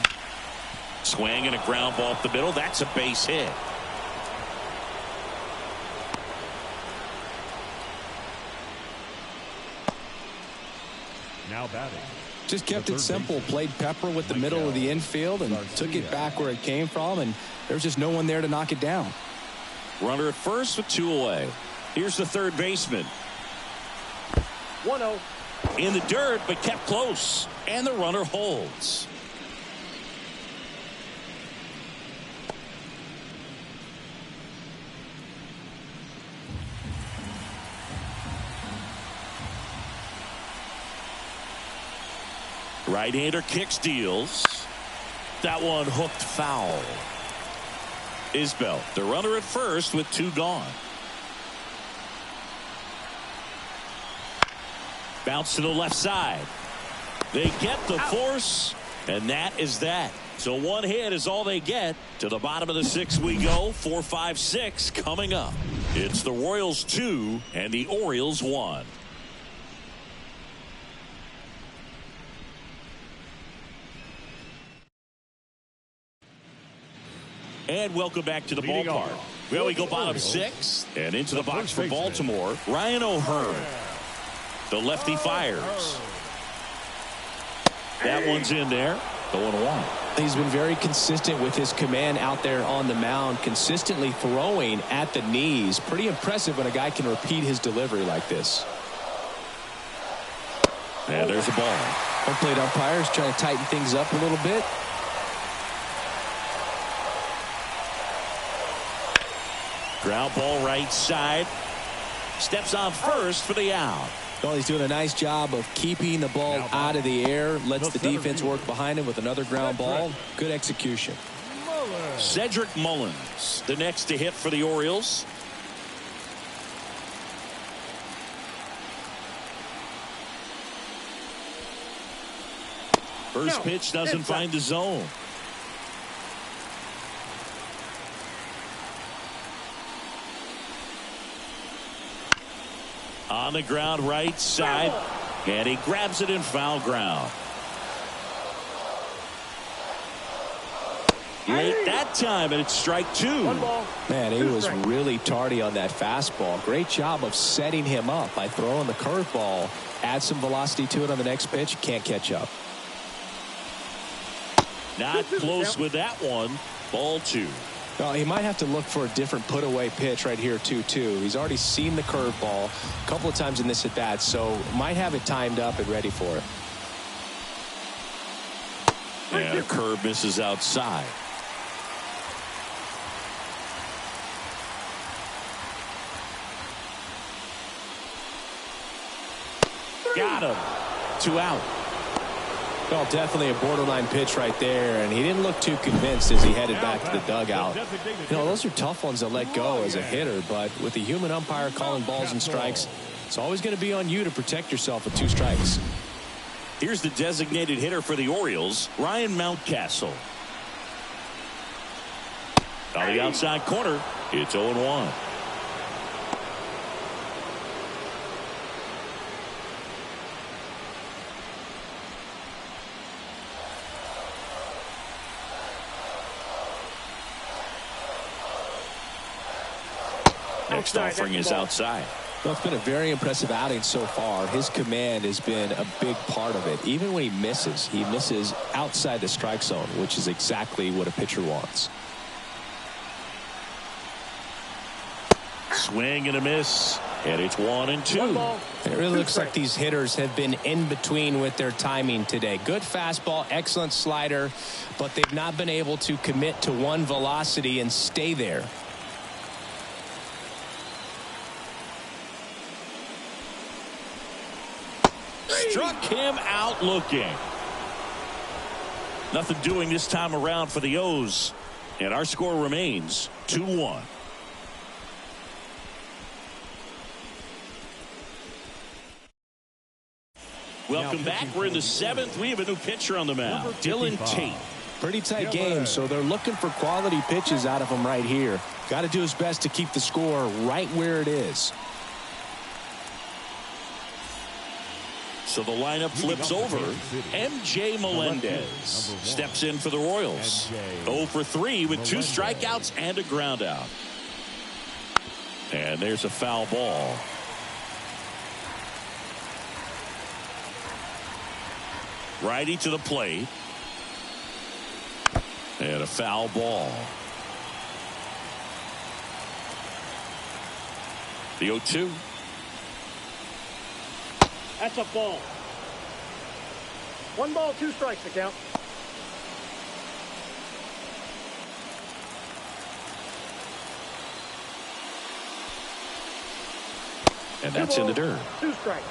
Speaker 1: Swing and a ground ball up the middle. That's a base hit.
Speaker 3: Now batting.
Speaker 2: Just kept it simple. Played pepper with the middle of the infield and took it back where it came from, and there's just no one there to knock it down.
Speaker 1: Runner at first with 2 away. Here's the third baseman.
Speaker 4: 1-0.
Speaker 1: In the dirt, but kept close. And the runner holds. Right-hander kicks, deals. That one hooked foul. Isbell, the runner at first with 2 gone. Bounce to the left side. They get the force, and that is that. So one hit is all they get. To the bottom of the 6th we go. 4, 5, 6 coming up. It's the Royals 2 and the Orioles 1. And welcome back to the ballpark. Well, we go bottom 6 and into the box for Baltimore. Ryan O'Hearn. The lefty fires. That one's in there. 0-1.
Speaker 2: He's been very consistent with his command out there on the mound, consistently throwing at the knees. Pretty impressive when a guy can repeat his delivery like this.
Speaker 1: And there's a ball.
Speaker 2: Home plate umpires trying to tighten things up a little bit.
Speaker 1: Ground ball right side. Steps on first for the out.
Speaker 2: Well, he's doing a nice job of keeping the ball out of the air. Lets the defense work behind him with another ground ball. Good execution.
Speaker 1: Cedric Mullins, the next to hit for the Orioles. First pitch doesn't find the zone. On the ground right side, and he grabs it in foul ground. Late that time, and it's strike 2.
Speaker 2: Man, he was really tardy on that fastball. Great job of setting him up by throwing the curveball. Add some velocity to it on the next pitch. Can't catch up.
Speaker 1: Not close with that one. Ball 2.
Speaker 2: Well, he might have to look for a different put-away pitch right here, 2-2. He's already seen the curveball a couple of times in this at-bat, so might have it timed up and ready for it.
Speaker 1: And a curve misses outside. Got him. 2 out.
Speaker 2: Well, definitely a borderline pitch right there, and he didn't look too convinced as he headed back to the dugout. You know, those are tough ones to let go as a hitter, but with the human umpire calling balls and strikes, it's always going to be on you to protect yourself with 2 strikes.
Speaker 1: Here's the designated hitter for the Orioles, Ryan Mountcastle. On the outside corner, it's 0-1. Next offering is outside.
Speaker 2: Well, it's been a very impressive outing so far. His command has been a big part of it. Even when he misses outside the strike zone, which is exactly what a pitcher wants.
Speaker 1: Swing and a miss, and it's 1-2.
Speaker 2: It really looks like these hitters have been in between with their timing today. Good fastball, excellent slider, but they've not been able to commit to one velocity and stay there.
Speaker 1: Struck him out looking. Nothing doing this time around for the O's, and our score remains 2-1. Welcome back. We're in the 7th. We have a new pitcher on the mound, Dylan Tate.
Speaker 2: Pretty tight game, so they're looking for quality pitches out of him right here. Got to do his best to keep the score right where it is.
Speaker 1: So the lineup flips over. MJ Melendez steps in for the Royals. 0 for 3 with 2 strikeouts and a ground out. And there's a foul ball. Righty to the plate. And a foul ball. The 0-2.
Speaker 4: That's a ball. 1 ball, 2 strikes to count.
Speaker 1: And that's in the dirt.
Speaker 4: 2 strikes.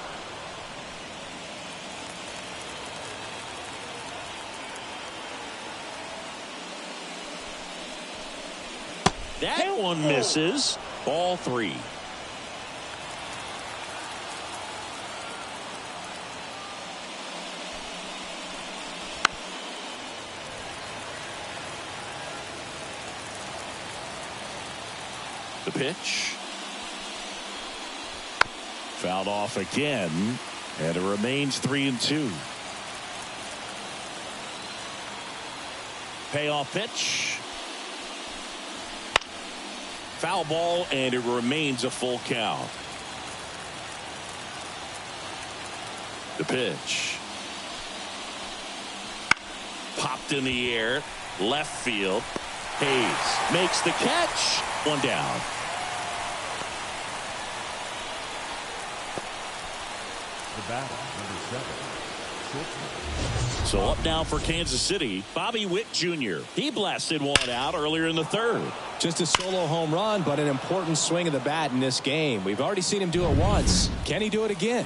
Speaker 1: That one misses. Ball 3. The pitch. Fouled off again, and it remains 3-2. Payoff pitch. Foul ball, and it remains a full count. The pitch. Popped in the air. Left field. Hayes makes the catch. 1 down.
Speaker 3: The batter, number 7.
Speaker 1: So up now for Kansas City, Bobby Witt Jr. He blasted one out earlier in the 3rd.
Speaker 2: Just a solo home run, but an important swing of the bat in this game. We've already seen him do it once. Can he do it again?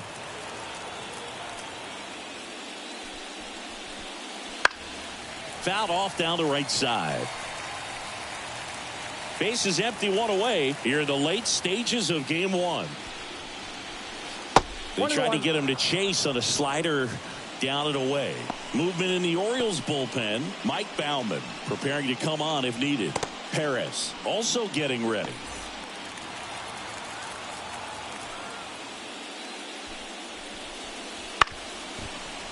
Speaker 1: Fouled off down the right side. Base is empty, 1 away here in the late stages of game 1. They tried to get him to chase on a slider down and away. Movement in the Orioles bullpen. Mike Baumann preparing to come on if needed. Perez also getting ready.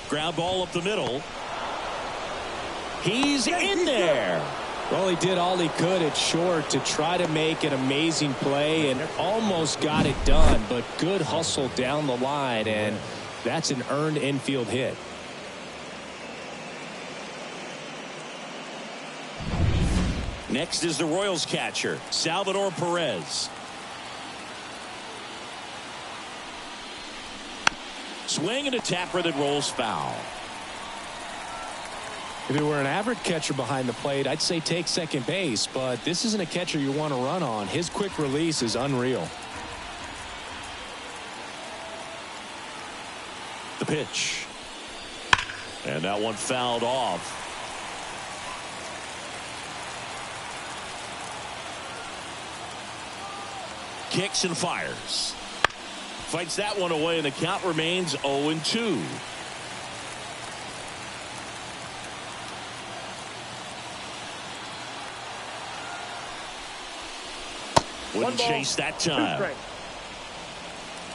Speaker 1: Ground ball up the middle. He's in there.
Speaker 2: Well, he did all he could at short to try to make an amazing play and almost got it done, but good hustle down the line, and that's an earned infield hit.
Speaker 1: Next is the Royals catcher, Salvador Perez. Swing and a tapper that rolls foul.
Speaker 2: If it were an average catcher behind the plate, I'd say take second base, but this isn't a catcher you want to run on. His quick release is unreal.
Speaker 1: The pitch. And that one fouled off. Kicks and fires. Fights that one away, and the count remains 0-2. Wouldn't chase that time.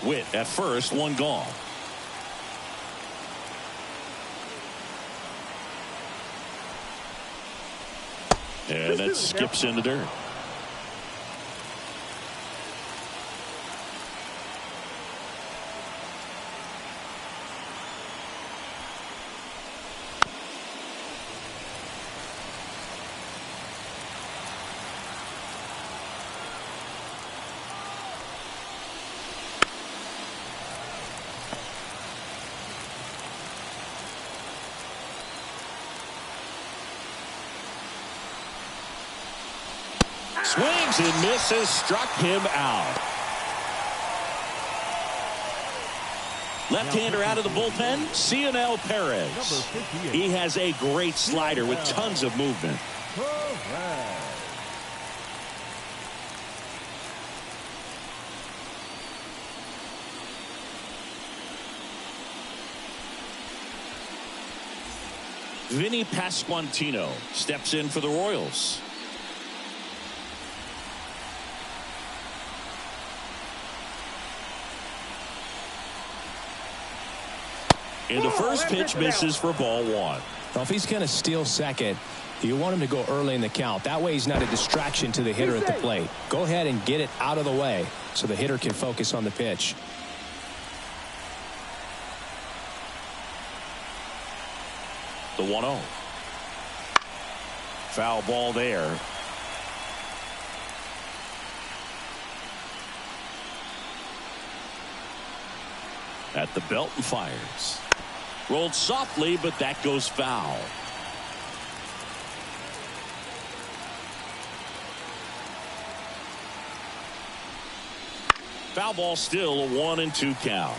Speaker 1: Witt at first, 1 gone. And that skips in the dirt. Swings and misses, struck him out. Left-hander out of the bullpen, Cionel Perez. He has a great slider with tons of movement. Vinny Pasquantino steps in for the Royals. And the first pitch misses for ball one.
Speaker 2: Well, if he's going to steal second, you want him to go early in the count. That way he's not a distraction to the hitter at the plate. Go ahead and get it out of the way so the hitter can focus on the pitch.
Speaker 1: The 1-0. Foul ball there. At the belt and fires. Rolled softly, but that goes foul. Foul ball, still a 1-2 count.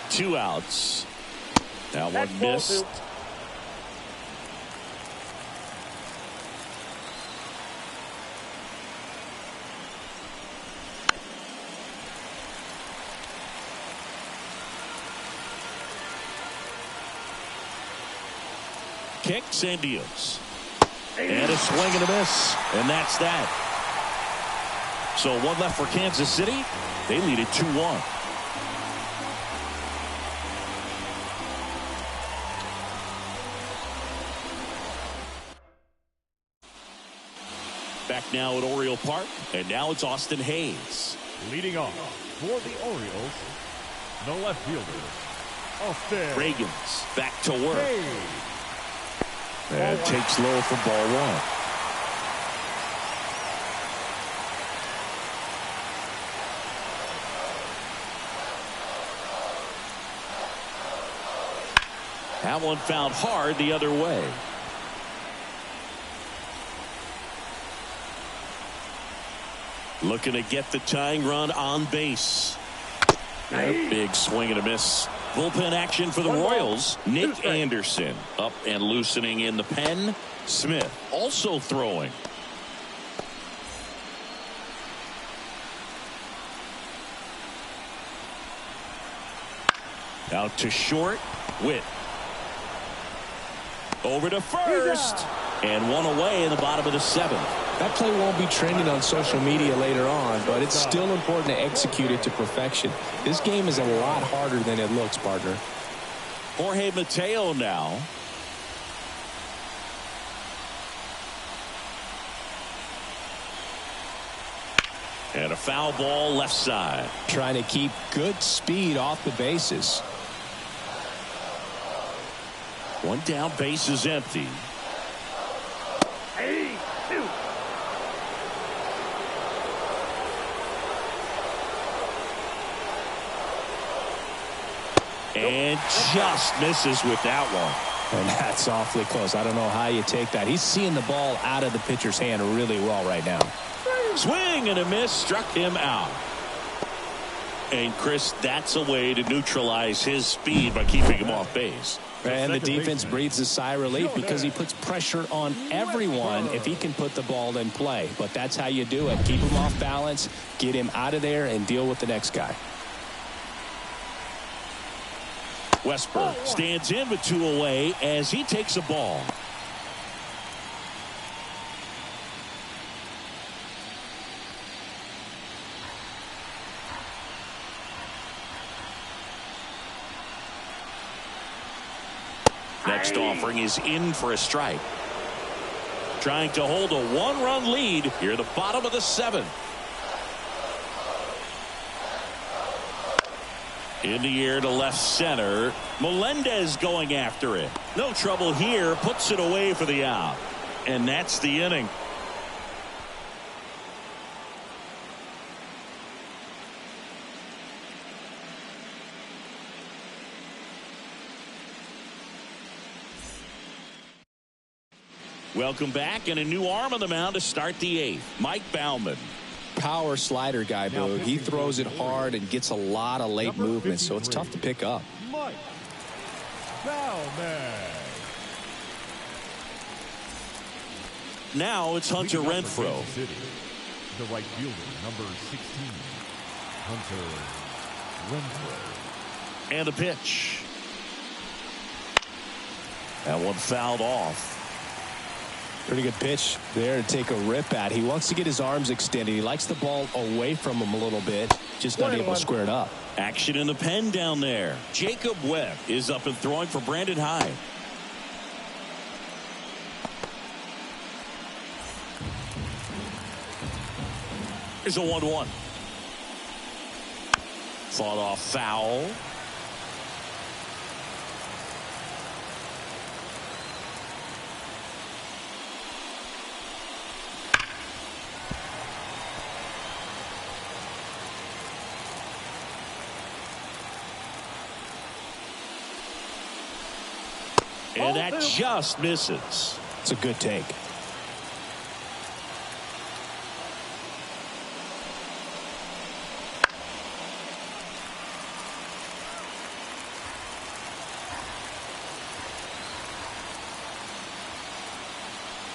Speaker 1: Two outs. That one missed. Kicks and deals. And a swing and a miss. And that's that. So one left for Kansas City. They lead it 2-1. Back now at Oriole Park. And now it's Austin Hayes.
Speaker 3: Leading off for the Orioles, the left fielder, Austin
Speaker 1: Reagans back to work.
Speaker 3: Hayes.
Speaker 1: And takes low for ball one. That one found hard the other way. Looking to get the tying run on base. A big swing and a miss. Bullpen action for the Royals. Nick Anderson up and loosening in the pen. Smith also throwing. Out to short. Witt. Over to first. And one away in the bottom of the seventh.
Speaker 2: That play won't be trending on social media later on, but it's still important to execute it to perfection. This game is a lot harder than it looks, partner.
Speaker 1: Jorge Mateo now. And a foul ball left side.
Speaker 2: Trying to keep good speed off the bases.
Speaker 1: One down, base is empty. And just misses with that one.
Speaker 2: And that's awfully close. I don't know how you take that. He's seeing the ball out of the pitcher's hand really well right now.
Speaker 1: Swing and a miss, struck him out. And Chris, that's a way to neutralize his speed by keeping him off base.
Speaker 2: And the defense breathes a sigh of relief because he puts pressure on everyone if he can put the ball in play. But that's how you do it. Keep him off balance, get him out of there, and deal with the next guy.
Speaker 1: Westberg stands in with two away as he takes a ball. Next offering is in for a strike. Trying to hold a one-run lead here at the bottom of the seventh. In the air to left center. Melendez going after it. No trouble here. Puts it away for the out. And that's the inning. Welcome back, and a new arm on the mound to start the 8th. Mike Baumann.
Speaker 2: Power slider guy, Boog. He throws it hard and gets a lot of late movement, so it's tough to pick up.
Speaker 3: Mike Baumann.
Speaker 1: Now it's Hunter Renfroe.
Speaker 3: The right fielder, number 16, Hunter Renfroe.
Speaker 1: And a pitch. That one fouled off.
Speaker 2: Pretty good pitch there to take a rip at. He wants to get his arms extended. He likes the ball away from him a little bit. Just not able to square it up.
Speaker 1: Action in the pen down there. Jacob Webb is up and throwing for Brandon Hyde. Here's a 1-1. Fought off foul. And that just misses.
Speaker 2: It's a good take.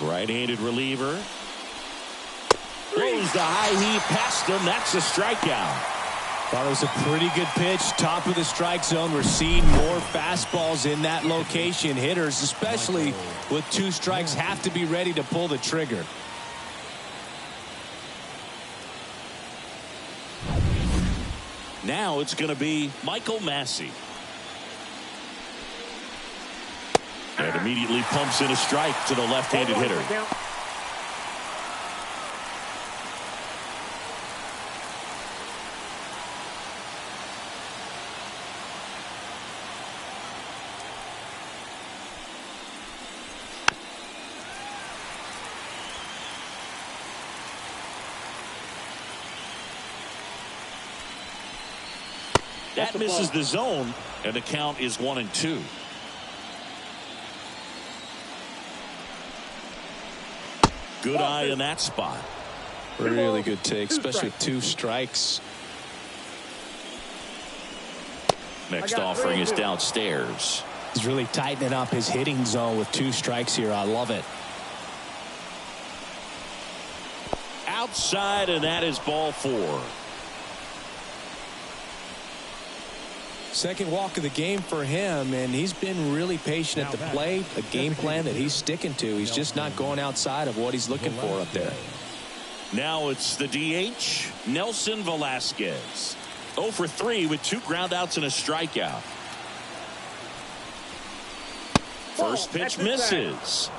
Speaker 1: Right-handed reliever. Throws the high heat past him. That's a strikeout.
Speaker 2: Thought it was a pretty good pitch. Top of the strike zone. We're seeing more fastballs in that location. Hitters, especially with 2 strikes, have to be ready to pull the trigger.
Speaker 1: Now it's going to be Michael Massey. And immediately pumps in a strike to the left-handed hitter. That misses the zone, and the count is 1-2. Good eye in that spot.
Speaker 2: Really good take, especially with 2 strikes.
Speaker 1: Next offering is downstairs.
Speaker 2: He's really tightening up his hitting zone with 2 strikes here. I love it.
Speaker 1: Outside, and that is ball 4.
Speaker 2: Second walk of the game for him, and he's been really patient at the plate. A game plan that he's sticking to. He's just not going outside of what he's looking for up there.
Speaker 1: Now it's the DH, Nelson Velasquez. 0 for 3 with 2 groundouts and a strikeout. First pitch misses.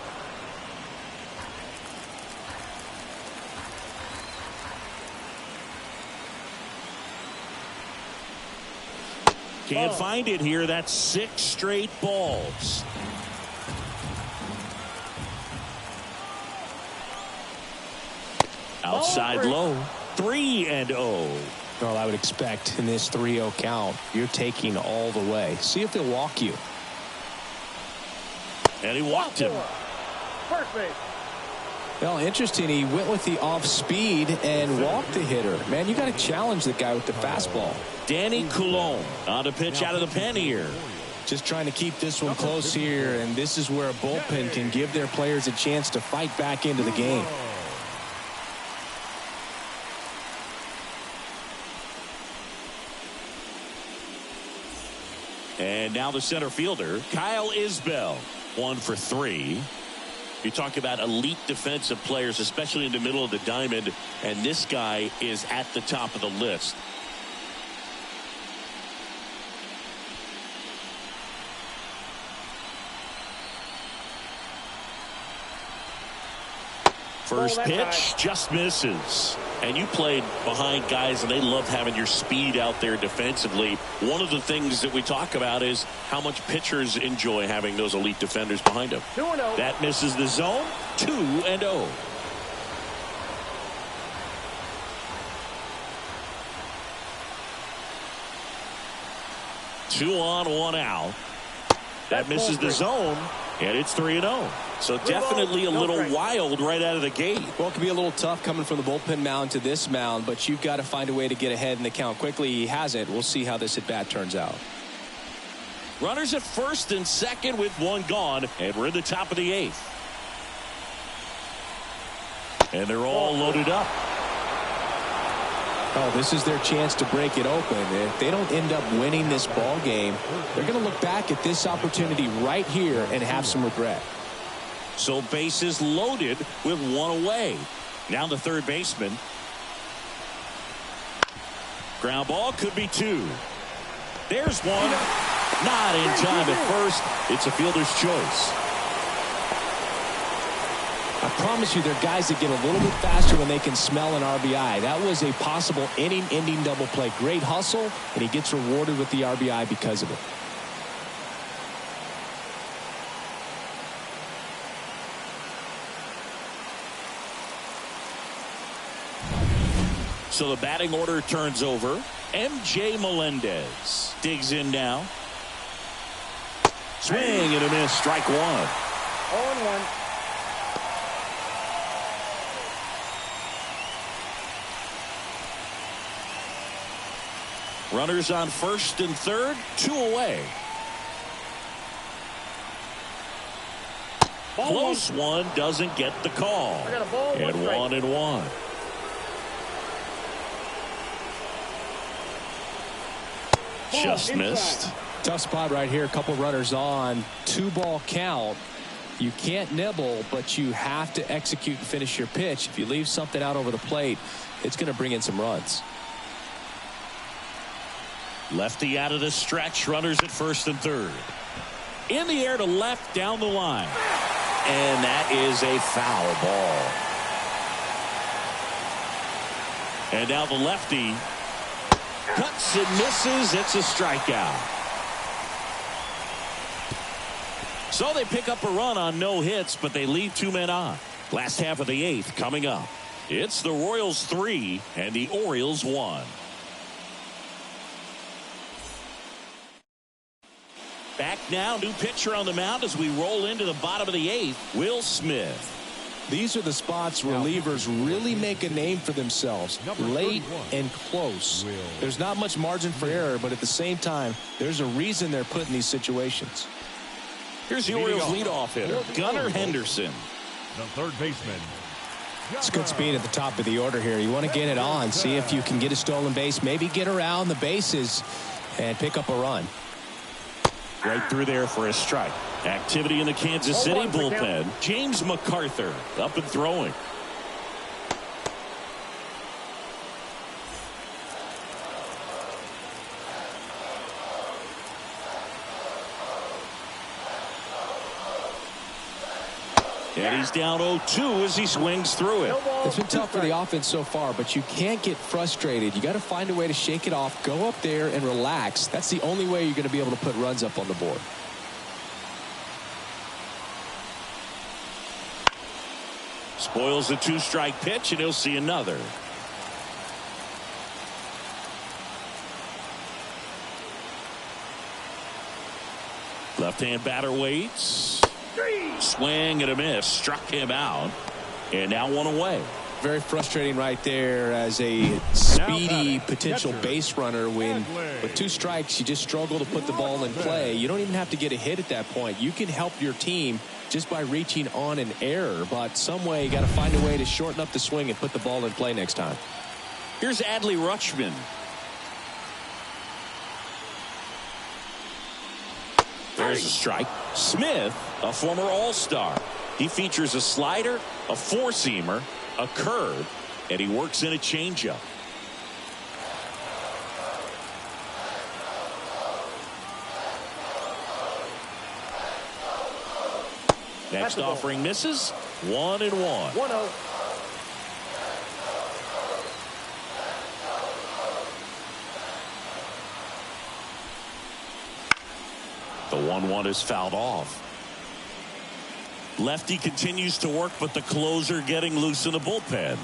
Speaker 1: Can't find it here. That's 6 straight balls. Outside low. 3-0.
Speaker 2: Well, I would expect in this 3-0 count, you're taking all the way. See if he'll walk you.
Speaker 1: And he walked him.
Speaker 4: First base.
Speaker 2: Well, interesting. He went with the off speed and walked the hitter. Man, you got to challenge the guy with the fastball.
Speaker 1: Danny Coulombe on to pitch out of the pen here.
Speaker 2: Just trying to keep this one close here, and this is where a bullpen can give their players a chance to fight back into the game.
Speaker 1: And now the center fielder, Kyle Isbell, 1 for 3. You talk about elite defensive players, especially in the middle of the diamond, and this guy is at the top of the list. First pitch just misses. And you played behind guys, and they love having your speed out there defensively. One of the things that we talk about is how much pitchers enjoy having those elite defenders behind them.
Speaker 4: 2-0.
Speaker 1: That misses the zone. 2-0. Two on, 1 out. That misses the zone. And it's 3-0. So definitely a little wild right out of the gate.
Speaker 2: Well, it can be a little tough coming from the bullpen mound to this mound, but you've got to find a way to get ahead in the count quickly. He hasn't. We'll see how this at bat turns out.
Speaker 1: Runners at first and second with one gone, and we're in the top of the 8th. And they're all loaded up.
Speaker 2: Oh, this is their chance to break it open. If they don't end up winning this ball game, they're going to look back at this opportunity right here and have some regret.
Speaker 1: So bases loaded with one away. Now the third baseman. Ground ball, could be 2. There's one. Not in time at first. It's a fielder's choice.
Speaker 2: I promise you, there are guys that get a little bit faster when they can smell an RBI. That was a possible inning-ending double play. Great hustle, and he gets rewarded with the RBI because of it.
Speaker 1: So the batting order turns over. MJ Melendez digs in now. Swing and a miss. Strike 1.
Speaker 4: 0-1.
Speaker 1: Runners on first and third, 2 away. Close one, doesn't get the call. And 1-1. Just missed.
Speaker 2: Tough spot right here. A couple runners on. 2-ball count. You can't nibble, but you have to execute and finish your pitch. If you leave something out over the plate, it's going to bring in some runs.
Speaker 1: Lefty out of the stretch. Runners at first and third. In the air to left, down the line. And that is a foul ball. And now the lefty cuts and misses. It's a strikeout. So they pick up a run on no hits, but they leave 2 men on. Last half of the 8th coming up. It's the Royals 3 and the Orioles 1. Back now, new pitcher on the mound as we roll into the bottom of the 8th, Will Smith.
Speaker 2: These are the spots relievers really make a name for themselves. Late and close. There's not much margin for error, but at the same time, there's a reason they're put in these situations.
Speaker 1: Here's the Orioles leadoff hitter, Gunnar Henderson.
Speaker 3: The third baseman.
Speaker 2: It's good speed at the top of the order here. You want to get it on, see if you can get a stolen base, maybe get around the bases and pick up a run.
Speaker 1: Right through there for a strike. Activity in the Kansas City bullpen. James McArthur up and throwing. And he's down 0-2 as he swings through it.
Speaker 2: It's been tough for the offense so far, but you can't get frustrated. You got to find a way to shake it off, go up there and relax. That's the only way you're going to be able to put runs up on the board.
Speaker 1: Spoils the 2-strike pitch, and he'll see another. Left-hand batter waits. Swing and a miss. Struck him out. And now 1 away.
Speaker 2: Very frustrating right there as a speedy potential base runner when with 2 strikes you just struggle to put the ball in play. You don't even have to get a hit at that point. You can help your team just by reaching on an error, but some way you got to find a way to shorten up the swing and put the ball in play next time.
Speaker 1: Here's Adley Rutschman. There's a strike. Smith, a former All-Star. He features a slider, a 4-seamer, a curve, and he works in a changeup. Next offering misses. 1-1.
Speaker 4: 1-0.
Speaker 1: The 1-1 is fouled off. Lefty continues to work, but the closer getting loose in the bullpen.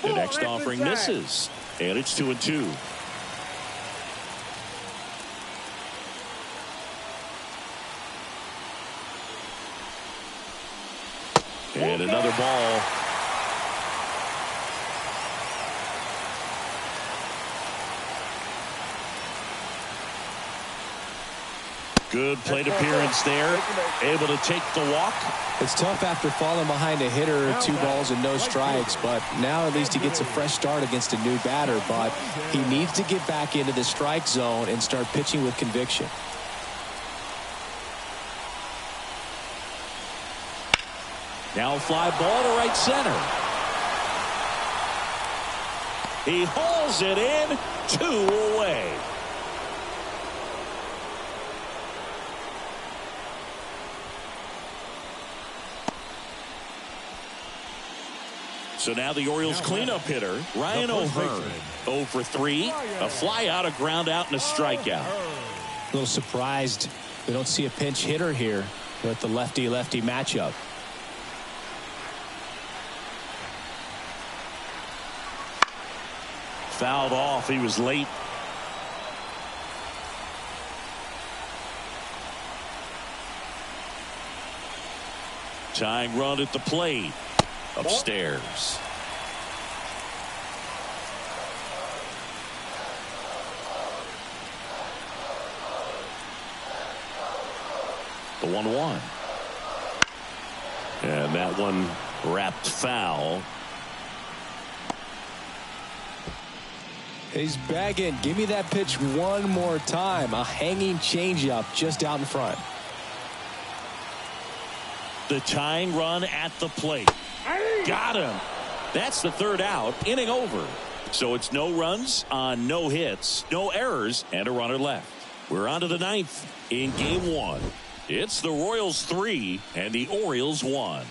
Speaker 1: The next offering misses, and it's 2-2. And another ball. Good plate appearance there. Able to take the walk.
Speaker 2: It's tough after falling behind a hitter, 2 balls and no strikes, but now at least he gets a fresh start against a new batter, but he needs to get back into the strike zone and start pitching with conviction.
Speaker 1: Now a fly ball to right center. He hauls it in, 2 away. So now the Orioles cleanup hitter, Ryan O'Hearn, 0 for 3, a fly out, a ground out, and a strikeout.
Speaker 2: A little surprised we don't see a pinch hitter here with the lefty-lefty matchup.
Speaker 1: Fouled off. He was late. Tying run at the plate. Upstairs. The 1-1. And that one wrapped foul.
Speaker 2: He's begging. Give me that pitch one more time. A hanging changeup just out in front.
Speaker 1: The tying run at the plate. Got him. That's the 3rd out. Inning over. So it's no runs on no hits, no errors, and a runner left. We're on to the 9th in game 1. It's the Royals 3 and the Orioles 1.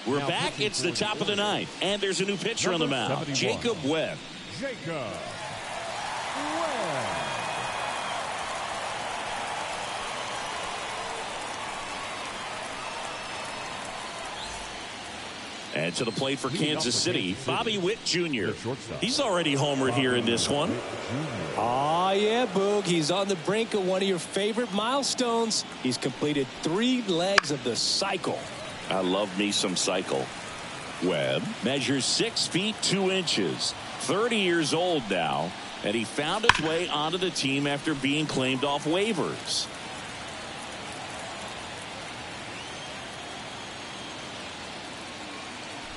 Speaker 1: We're back. It's the top of the 9th, and there's a new pitcher on the mound, Jacob Webb. And to the plate for Kansas City, Bobby Witt Jr. He's already homered here in this one.
Speaker 2: Oh, yeah, Boog. He's on the brink of one of your favorite milestones. He's completed 3 legs of the cycle.
Speaker 1: I love me some cycle. Webb measures 6 feet 2 inches, 30 years old now, and he found his way onto the team after being claimed off waivers.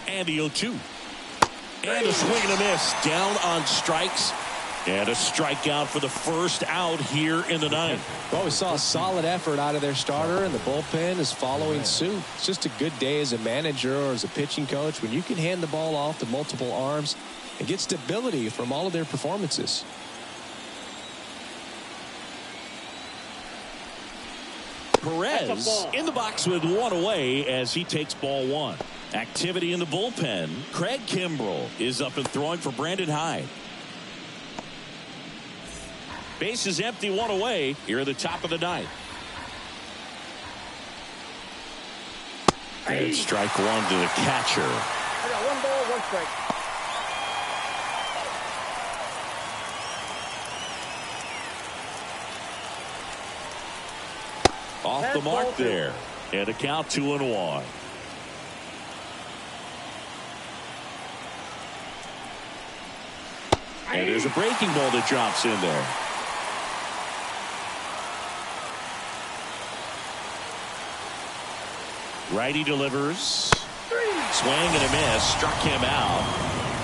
Speaker 1: And the 0-2. And a swing and a miss. Down on strikes. And a strikeout for the first out here in the 9th.
Speaker 2: Well, we saw a solid effort out of their starter, and the bullpen is following suit. It's just a good day as a manager or as a pitching coach when you can hand the ball off to multiple arms and get stability from all of their performances.
Speaker 1: Perez in the box with 1 away as he takes ball 1. Activity in the bullpen. Craig Kimbrell is up and throwing for Brandon Hyde. Base is empty, 1 away here at the top of the 9th. And strike 1 to the catcher.
Speaker 4: I got 1 ball, 1 strike.
Speaker 1: Off the mark there. And a count 2-1. And there's a breaking ball that drops in there. Righty delivers. Swing and a miss. Struck him out.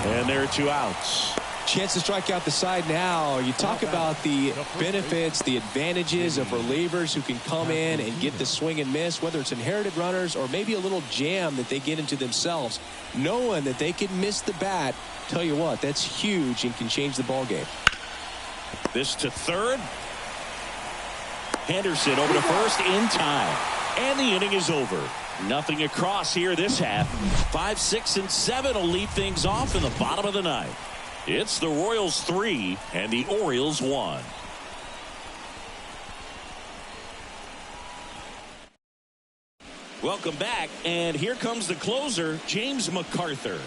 Speaker 1: And there are 2 outs.
Speaker 2: Chance to strike out the side now. You talk about the benefits, the advantages of relievers who can come in and get the swing and miss, whether it's inherited runners or maybe a little jam that they get into themselves. Knowing that they can miss the bat, tell you what, that's huge and can change the ball game.
Speaker 1: This to third. Henderson over to first in time. And the inning is over. Nothing across here this half. 5, 6, and 7 will lead things off in the bottom of the 9th. It's the Royals 3 and the Orioles 1. Welcome back, and here comes the closer, James MacArthur.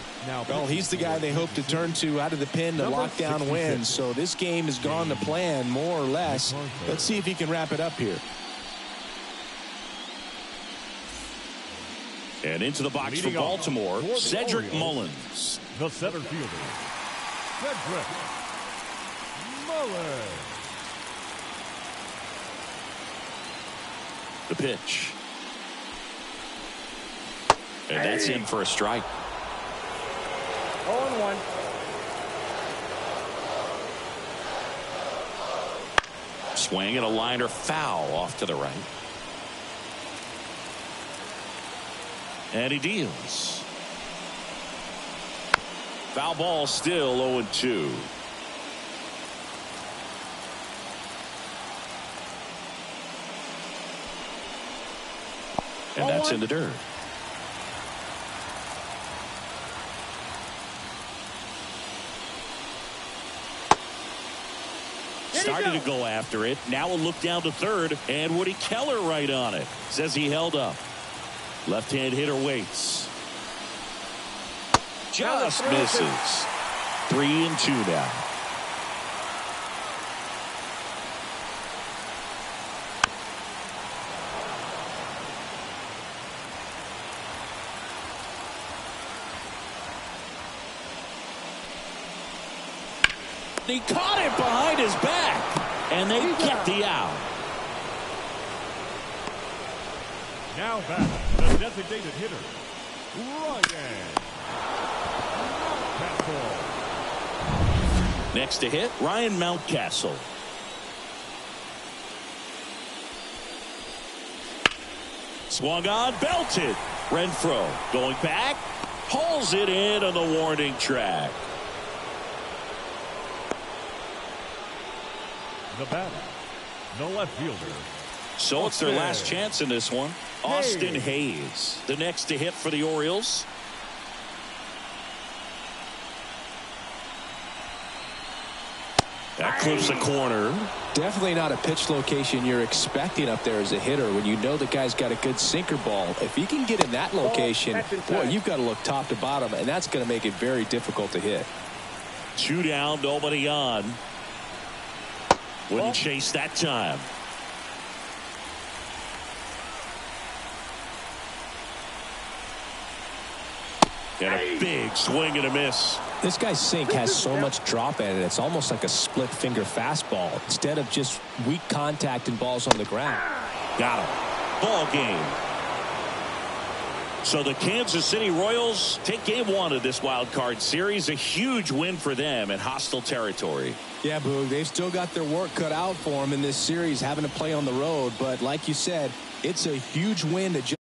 Speaker 2: Well, he's the guy they hope to turn to out of the pen to lock down wins. So this game has gone to plan, more or less. Let's see if he can wrap it up here.
Speaker 1: And into the box for Baltimore, Cedric Mullins.
Speaker 3: The center fielder, Cedric Mullins.
Speaker 1: The pitch. And that's in for a strike.
Speaker 4: 0-1.
Speaker 1: Swing and a liner foul off to the right. And he deals. Foul ball, still 0-2. And that's in the dirt. Started to go after it. Now a look down to third, and Woody Keller right on it. Says he held up. Left-hand hitter waits. Just misses. 3-2 now. He caught it behind his back, and they get the out.
Speaker 3: Now back, the designated hitter, Ryan Mountcastle.
Speaker 1: Next to hit, Ryan Mountcastle. Swung on, belted. Renfroe going back, pulls it in on the warning track.
Speaker 3: The batter, the left fielder.
Speaker 1: So it's their last chance in this one. Austin Hayes, the next to hit for the Orioles. That clips the corner.
Speaker 2: Definitely not a pitch location you're expecting up there as a hitter when you know the guy's got a good sinker ball. If he can get in that location, boy, you've got to look top to bottom, and that's going to make it very difficult to hit.
Speaker 1: 2 down, nobody on. Wouldn't chase that time. And a big swing and a miss.
Speaker 2: This guy's sink has so much drop in it. It's almost like a split finger fastball instead of just weak contact and balls on the ground.
Speaker 1: Got him. Ball game. So the Kansas City Royals take game 1 of this wild card series. A huge win for them in hostile territory.
Speaker 2: Yeah, Boog, they've still got their work cut out for them in this series, having to play on the road. But like you said, it's a huge win to just